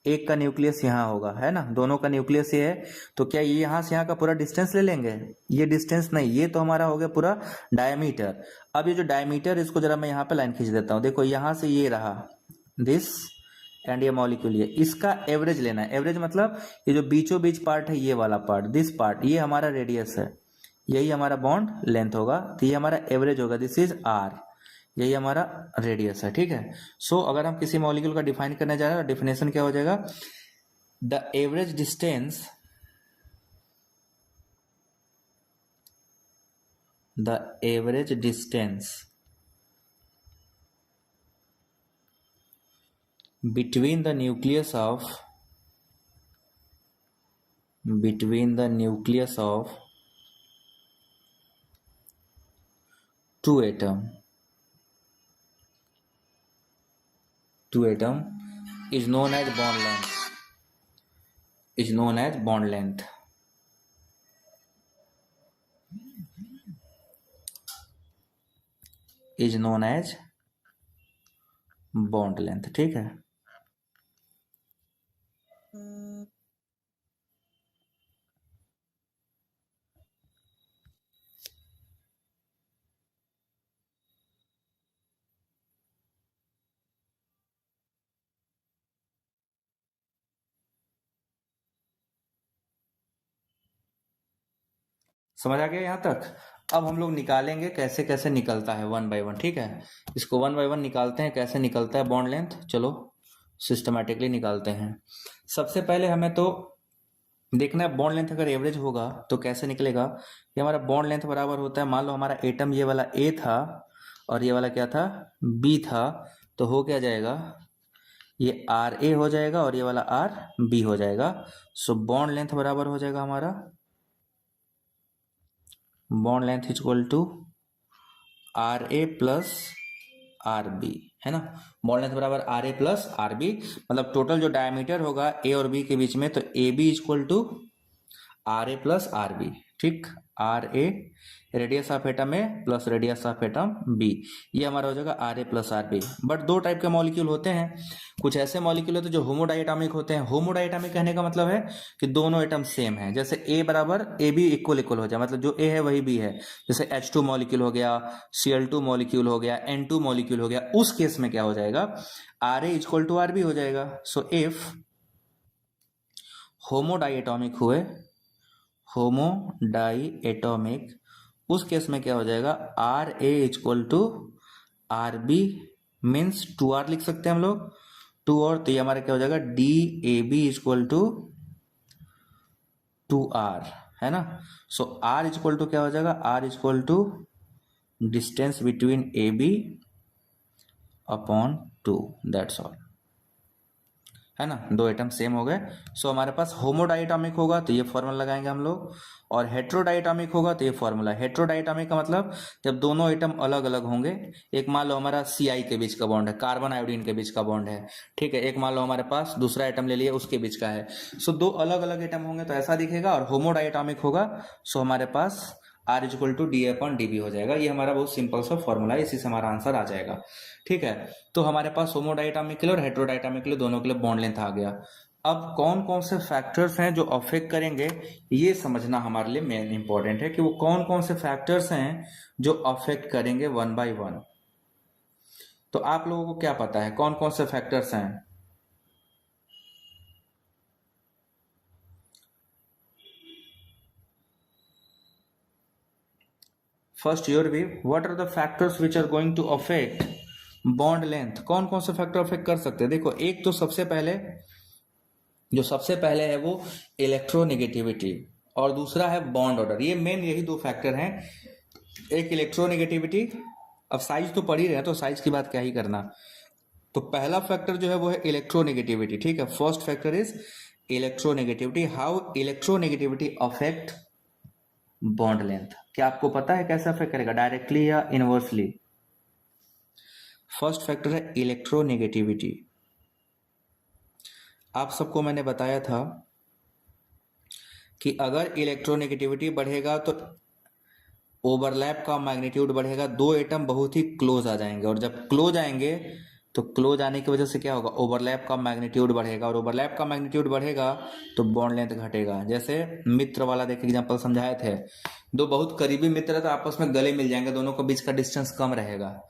एक का न्यूक्लियस यहाँ होगा, है ना, दोनों का न्यूक्लियस ये है। तो क्या ये यहाँ से यहाँ का पूरा डिस्टेंस ले लेंगे, ये डिस्टेंस नहीं, ये तो हमारा हो गया पूरा डायमीटर। अब ये जो डायमीटर, इसको जरा मैं यहाँ पे लाइन खींच देता हूँ, देखो यहाँ से ये रहा दिस एंड ये मॉलिक्यूल, ये इसका एवरेज लेना है। एवरेज मतलब ये जो बीचों बीच पार्ट है, ये वाला पार्ट, दिस पार्ट, ये हमारा रेडियस है, यही हमारा बॉन्ड लेंथ होगा, तो ये हमारा एवरेज होगा, दिस इज आर, यही हमारा रेडियस है, ठीक है। सो अगर हम किसी मॉलिक्यूल का डिफाइन करने जा रहे हैं, डिफिनेशन क्या हो जाएगा, the average distance, the average distance between the nucleus of two atom is known as bond length, is known as bond length, is known as bond length, ठीक है। समझ आ गया यहाँ तक। अब हम लोग निकालेंगे कैसे कैसे निकलता है वन बाय वन, ठीक है। इसको वन बाय वन निकालते हैं, कैसे निकलता है बॉन्ड लेंथ, चलो सिस्टमैटिकली निकालते हैं। सबसे पहले हमें तो देखना है बॉन्ड लेंथ अगर एवरेज होगा तो कैसे निकलेगा। ये हमारा बॉन्ड लेंथ बराबर होता है, मान लो हमारा एटम ये वाला ए था और ये वाला क्या था, बी था, तो हो क्या जाएगा, ये आर ए हो जाएगा और ये वाला आर बी हो जाएगा। सो बॉन्ड लेंथ बराबर हो जाएगा हमारा, bond length equal to R A plus R B, है ना। बॉन्ड लेंथ बराबर R A plus R B, मतलब टोटल जो डायमीटर होगा ए और बी के बीच में, तो A B equal to R A plus R B, ठीक। R A radius of atom A plus radius of atom B, ये हमारा हो जाएगा R A plus R B. But दो टाइप के मॉलिक्यूल होते हैं, कुछ ऐसे मॉलिक्यूल होते हैं जो होमोडाइएटॉमिक होते हैं। होमोडाइएटॉमिक कहने का मतलब है कि दोनों एटम सेम है, जैसे ए बराबर ए बी इक्वल इक्वल हो जाए, मतलब जो ए है वही बी है। जैसे H2 मॉलिक्यूल हो गया, Cl2 मॉलिक्यूल हो गया, N2 मॉलिक्यूल हो गया, उस केस में क्या हो जाएगा, R A equal to R B हो जाएगा। सो इफ होमोडाइएटॉमिक हुए, होमोडाइएटॉमिक, उस केस में क्या हो जाएगा, R A equal to R B, means 2r लिख सकते हैं हम लोग, 2 और, तो ये हमारा क्या हो जाएगा, D A B equal to 2r, है ना। सो r इक्वल टू क्या हो जाएगा, r equal to distance between A B upon 2, that's all, है ना। दो एटम सेम हो गए। सो हमारे पास होमोडाइएटॉमिक होगा तो ये फॉर्मूला लगाएंगे हम लोग, और हेट्रोडाइएटॉमिक होगा तो ये फॉर्मूला। हेट्रोडाइएटॉमिक का मतलब जब दोनों एटम अलग अलग होंगे, एक मान लो हमारा CI के बीच का बॉन्ड है, कार्बन आयोडीन के बीच का बॉन्ड है, ठीक है। एक मान लो हमारे पास दूसरा एटम ले लिए, उसके बीच का है। सो दो अलग अलग एटम होंगे तो ऐसा दिखेगा, और होमोडाइएटॉमिक होगा सो हमारे पास R equal to D upon D B हो जाएगा। ये हमारा बहुत सिंपल सा फॉर्मूला है, इसी से हमारा आंसर आ जाएगा, ठीक है। तो हमारे पास होमोडाइएटॉमिक के लिए और हेट्रोडाइएटॉमिक के लिए दोनों के लिए बॉन्ड लेंथ आ गया। अब कौन कौन से फैक्टर्स हैं जो अफेक्ट करेंगे, ये समझना हमारे लिए मेन इंपॉर्टेंट है कि वो कौन कौन से फैक्टर्स हैं जो अफेक्ट करेंगे वन बाय वन। तो आप लोगों को क्या पता है कौन कौन से फैक्टर्स हैं? First your view, what are the factors which are going to affect bond length? कौन कौन से फैक्टर अफेक्ट कर सकते हैं? देखो, एक तो सबसे पहले है वो इलेक्ट्रोनेगेटिविटी, और दूसरा है बॉन्ड ऑर्डर। ये मेन यही दो फैक्टर हैं, एक इलेक्ट्रोनेगेटिविटी। अब साइज तो पढ़ ही रहे हैं तो साइज की बात क्या ही करना। तो पहला फैक्टर जो है वो है इलेक्ट्रोनेगेटिविटी, ठीक है। First factor is electronegativity. How electronegativity affect bond length? क्या आपको पता है कैसे अफेक्ट करेगा, डायरेक्टली या इनवर्सली? फर्स्ट फैक्टर है इलेक्ट्रोनेगेटिविटी। आप सबको मैंने बताया था कि अगर इलेक्ट्रोनेगेटिविटी बढ़ेगा तो ओवरलैप का मैग्नीट्यूड बढ़ेगा, दो एटम बहुत ही क्लोज आ जाएंगे, और जब क्लोज आएंगे तो क्लोज आने की वजह से क्या होगा, ओवरलैप का मैग्नीट्यूड बढ़ेगा, और ओवरलैप का मैग्नीट्यूड बढ़ेगा तो बॉन्ड लेंथ घटेगा। जैसे मित्र वाला देख एग्जांपल समझाए थे, दो बहुत करीबी मित्र है तो आपस में गले मिल जाएंगे, दोनों के बीच का डिस्टेंस कम रहेगा।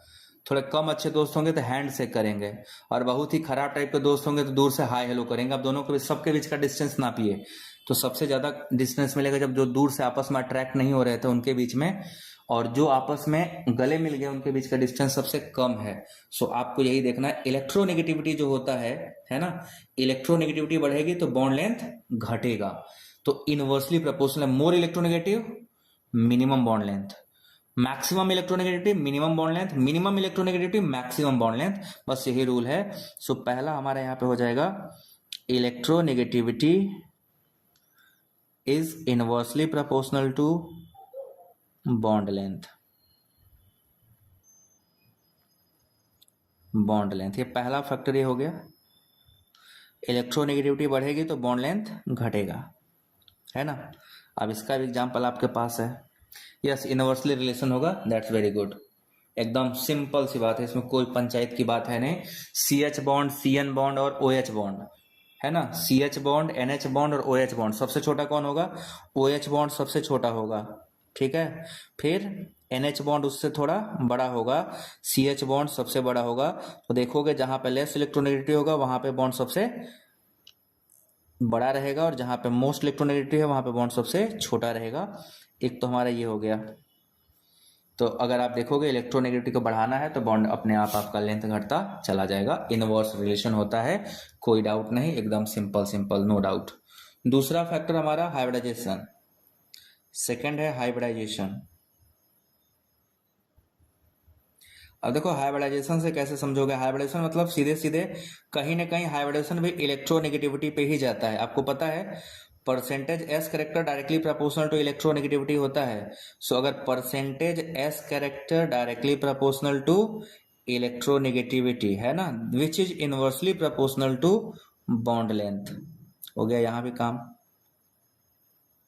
थोड़े कम अच्छे दोस्त होंगे तो हैंड शेक करेंगे, और बहुत ही खराब टाइप के दोस्त होंगे तो दूर से हाय हेलो करेंगे। अब दोनों के बीच, सबके बीच का डिस्टेंस नापिए तो सबसे ज्यादा डिस्टेंस मिलेगा जब जो दूर से आपस में अट्रैक्ट नहीं हो रहे थे उनके बीच में, और जो आपस में गले मिल गए उनके बीच का डिस्टेंस सबसे कम है। सो आपको यही देखना है, इलेक्ट्रोनेगेटिविटी जो होता है ना, इलेक्ट्रोनेगेटिविटी बढ़ेगी तो बॉन्ड लेंथ घटेगा। तो inversely proportional, more electronegative minimum bond length, maximum electronegativity minimum bond length, minimum electronegativity maximum bond length, बस यही रूल है। सो पहला हमारा यहां पे हो जाएगा, electronegativity is inversely proportional to bond length. Bond length, ये पहला फैक्टर ये हो गया। इलेक्ट्रोनेगेटिविटी बढ़ेगी तो बॉन्ड लेंथ घटेगा, है ना। अब इसका भी एग्जांपल आपके पास है। यस, इनवर्सली रिलेशन होगा, दैट्स वेरी गुड, एकदम सिंपल सी बात है, इसमें कोई पंचायत की बात है नहीं। C H bond, C N bond और ओ एच बॉन्ड, है ना, C H bond, N H bond और ओ एच बॉन्ड, सबसे छोटा कौन होगा, ओ एच बॉन्ड सबसे छोटा होगा, ठीक है। फिर एन एच बॉन्ड उससे थोड़ा बड़ा होगा, सी एच बॉन्ड सबसे बड़ा होगा। तो देखोगे जहां पे लेस इलेक्ट्रोनेगेटिविटी होगा वहां पे बॉन्ड सबसे बड़ा रहेगा, और जहां पे मोस्ट इलेक्ट्रोनेगेटिविटी है वहां पे बॉन्ड सबसे छोटा रहेगा। एक तो हमारा ये हो गया। तो अगर आप देखोगे इलेक्ट्रोनेगेटिविटी को बढ़ाना है तो बॉन्ड अपने आप आपका लेंथ घटता चला जाएगा, इनवर्स रिलेशन होता है, कोई डाउट नहीं, एकदम सिंपल सिंपल, नो डाउट। दूसरा फैक्टर हमारा हाइब्रिडाइजेशन, सेकंड है हाइब्रिडाइजेशन। अब देखो हाइब्रिडाइजेशन से कैसे समझोगे, हाइब्रिडाइजेशन मतलब सीधे सीधे कहीं ना कहीं हाइब्रिडाइजेशन भी इलेक्ट्रोनेगेटिविटी पे ही जाता है। आपको पता है percentage S character directly proportional to electronegativity होता है। सो अगर percentage S character directly proportional to electronegativity है ना, which is inversely proportional to bond length, हो गया यहाँ भी काम।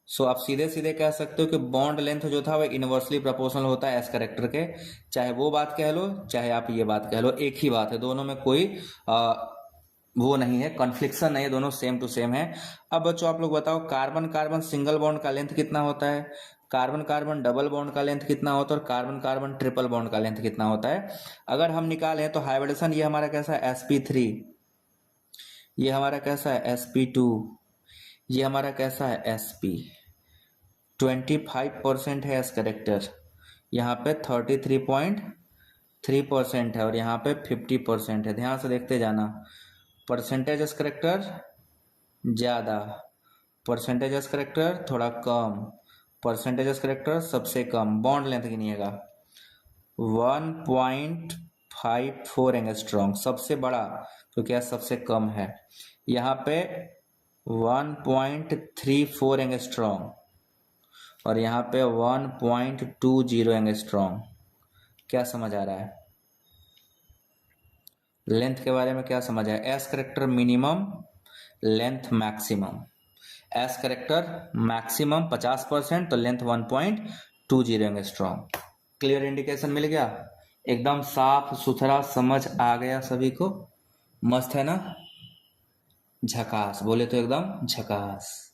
सो आप सीधे सीधे कह सकते हो कि बॉन्ड लेंथ जो था वो इनवर्सली प्रोपोर्शनल होता है एस करेक्टर के, चाहे वो बात कह लो चाहे आप ये बात कह लो, एक ही बात है, दोनों में कोई वो नहीं है, कॉन्फ्लिक्शन नहीं है, दोनों सेम टू सेम है। अब बच्चों आप लोग बताओ, कार्बन कार्बन सिंगल बॉन्ड का लेंथ कितना होता है, कार्बन कार्बन डबल बॉन्ड का लेंथ कितना होता है, और कार्बन कार्बन ट्रिपल बॉन्ड का लेंथ कितना होता है। अगर हम निकालें तो हाइब्रिडेशन ये हमारा कैसा है sp3, ये हमारा कैसा है sp2, ये हमारा कैसा है sp। 25% है एस करेक्टर, यहाँ पे 33.3% है, और यहाँ पे 50% है। ध्यान से देखते जाना, परसेंटेज एस करेक्टर ज्यादा, परसेंटेज एस करेक्टर थोड़ा कम, परसेंटेज एस करेक्टर सबसे कम। बॉन्ड लेंथ गिनिएगा 1.54 एंगस्ट्रॉन्ग सबसे बड़ा, क्योंकि यह सबसे कम है। यहाँ पे 1.34 एंगस्ट्रॉन्ग, और यहाँ पे 1.20 एंगस्ट्रॉन्ग। क्या समझ आ रहा है, लेंथ के बारे में क्या समझ आया, S character minimum, length maximum, S character maximum 50% तो लेंथ 1.20 एंगस्ट्रॉन्ग। क्लियर इंडिकेशन मिल गया, एकदम साफ सुथरा समझ आ गया सभी को, मस्त है ना, झकास, बोले तो एकदम झकास।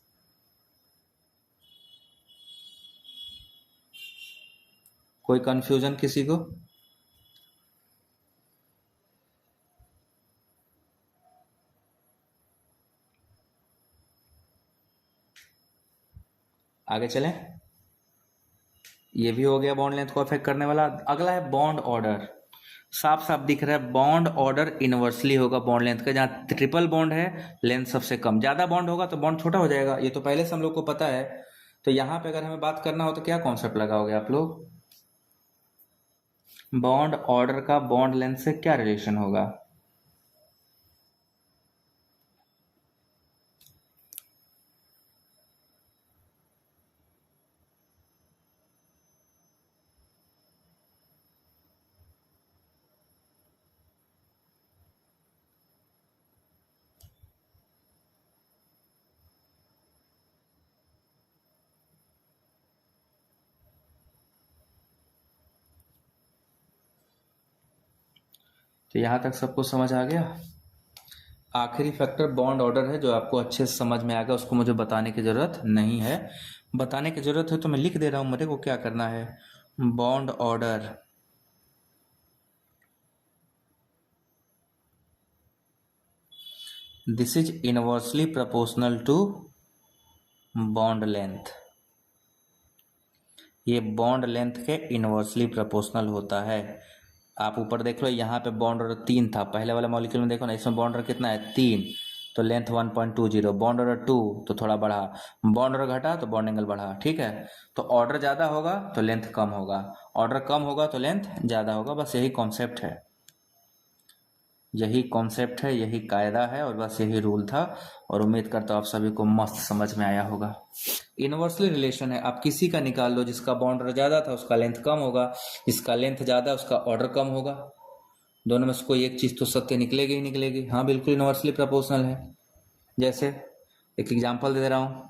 कोई कंफ्यूजन किसी को, आगे चलें। ये भी हो गया बॉन्ड लेंथ को अफेक्ट करने वाला। अगला है बॉन्ड ऑर्डर, साफ साफ दिख रहा है बॉन्ड ऑर्डर इनवर्सली होगा बॉन्ड लेंथ का, जहां ट्रिपल बॉन्ड है लेंथ सबसे कम, ज्यादा बॉन्ड होगा तो बॉन्ड छोटा हो जाएगा, ये तो पहले से हम लोग को पता है। तो यहाँ पे अगर हमें बात करना हो तो क्या कॉन्सेप्ट लगाओगे आप लोग, बॉन्ड ऑर्डर का बॉन्ड लेंथ से क्या रिलेशन होगा। तो यहाँ तक सबको समझ आ गया। आखिरी फैक्टर बॉन्ड ऑर्डर है जो आपको अच्छे से समझ में आ गया, उसको मुझे बताने की ज़रूरत नहीं है। बताने की ज़रूरत है तो मैं लिख दे रहा हूँ, मेरे को क्या करना है। Bond order this is inversely proportional to bond length. ये बॉन्ड लेंथ के इनवर्सली प्रोपोर्शनल होता है। आप ऊपर देख लो, यहाँ पे बॉन्ड ऑर्डर 3 था, पहले वाला मॉलिक्यूल में देखो ना, इसमें बॉन्ड ऑर्डर कितना है 3, तो लेंथ 1.20। बॉन्ड ऑर्डर 2 तो थोड़ा बढ़ा, बॉन्ड ऑर्डर घटा तो बॉन्ड एंगल बढ़ा, ठीक है। तो ऑर्डर ज़्यादा होगा तो लेंथ कम होगा, ऑर्डर कम होगा तो लेंथ ज़्यादा होगा। बस यही कॉन्सेप्ट है, यही कॉन्सेप्ट है, यही कायदा है और बस यही रूल था। और उम्मीद करता हूँ आप सभी को मस्त समझ में आया होगा। इनवर्सली रिलेशन है, आप किसी का निकाल लो, जिसका बॉन्ड ऑर्डर ज़्यादा था उसका लेंथ कम होगा, जिसका लेंथ ज़्यादा उसका ऑर्डर कम होगा। दोनों में से कोई एक चीज़ तो सत्य निकलेगी ही निकलेगी। हाँ बिल्कुल इनवर्सली प्रोपोर्शनल है। जैसे एक एग्जांपल दे रहा हूँ,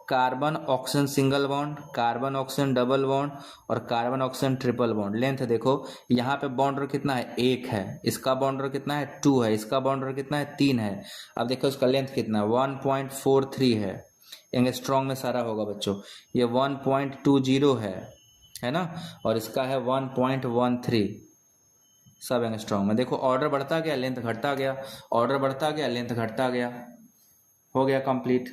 carbon oxygen single bond, carbon oxygen double bond और carbon oxygen triple bond. Length देखो, यहाँ पे बॉन्ड ऑर्डर कितना है 1 है, इसका बॉन्ड ऑर्डर कितना है 2 है, इसका बॉन्ड ऑर्डर कितना है 3 है। अब देखो इसका लेंथ कितना है 1.43 है। एंगस्ट्रॉन्ग में सारा होगा बच्चों, ये 1.20 है ना, और इसका है 1.13, सब एंगस्ट्रॉन्ग में। देखो ऑर्डर बढ़ता गया लेंथ घटता गया, ऑर्डर बढ़ता गया लेंथ घटता गया, हो गया कंप्लीट।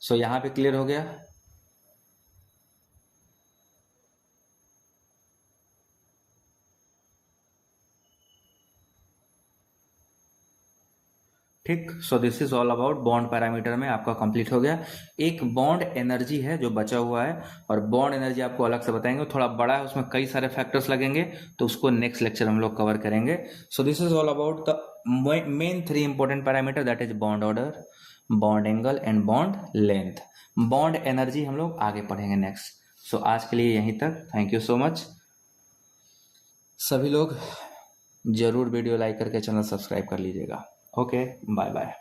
सो यहाँ पे क्लियर हो गया। ठीक, so this is all about bond parameter में आपका कंप्लीट हो गया। एक बॉन्ड एनर्जी है जो बचा हुआ है, और बॉन्ड एनर्जी आपको अलग से बताएंगे, थोड़ा बड़ा है, उसमें कई सारे फैक्टर्स लगेंगे, तो उसको नेक्स्ट लेक्चर हम लोग कवर करेंगे। So this is all about the main 3 important parameter, that is bond order, bond angle and bond length. Bond energy हम लोग आगे पढ़ेंगे नेक्स्ट। सो आज के लिए यहीं तक, थैंक यू सो मच। सभी लोग जरूर वीडियो लाइक करके चैनल सब्सक्राइब कर लीजिएगा। Okay, bye bye.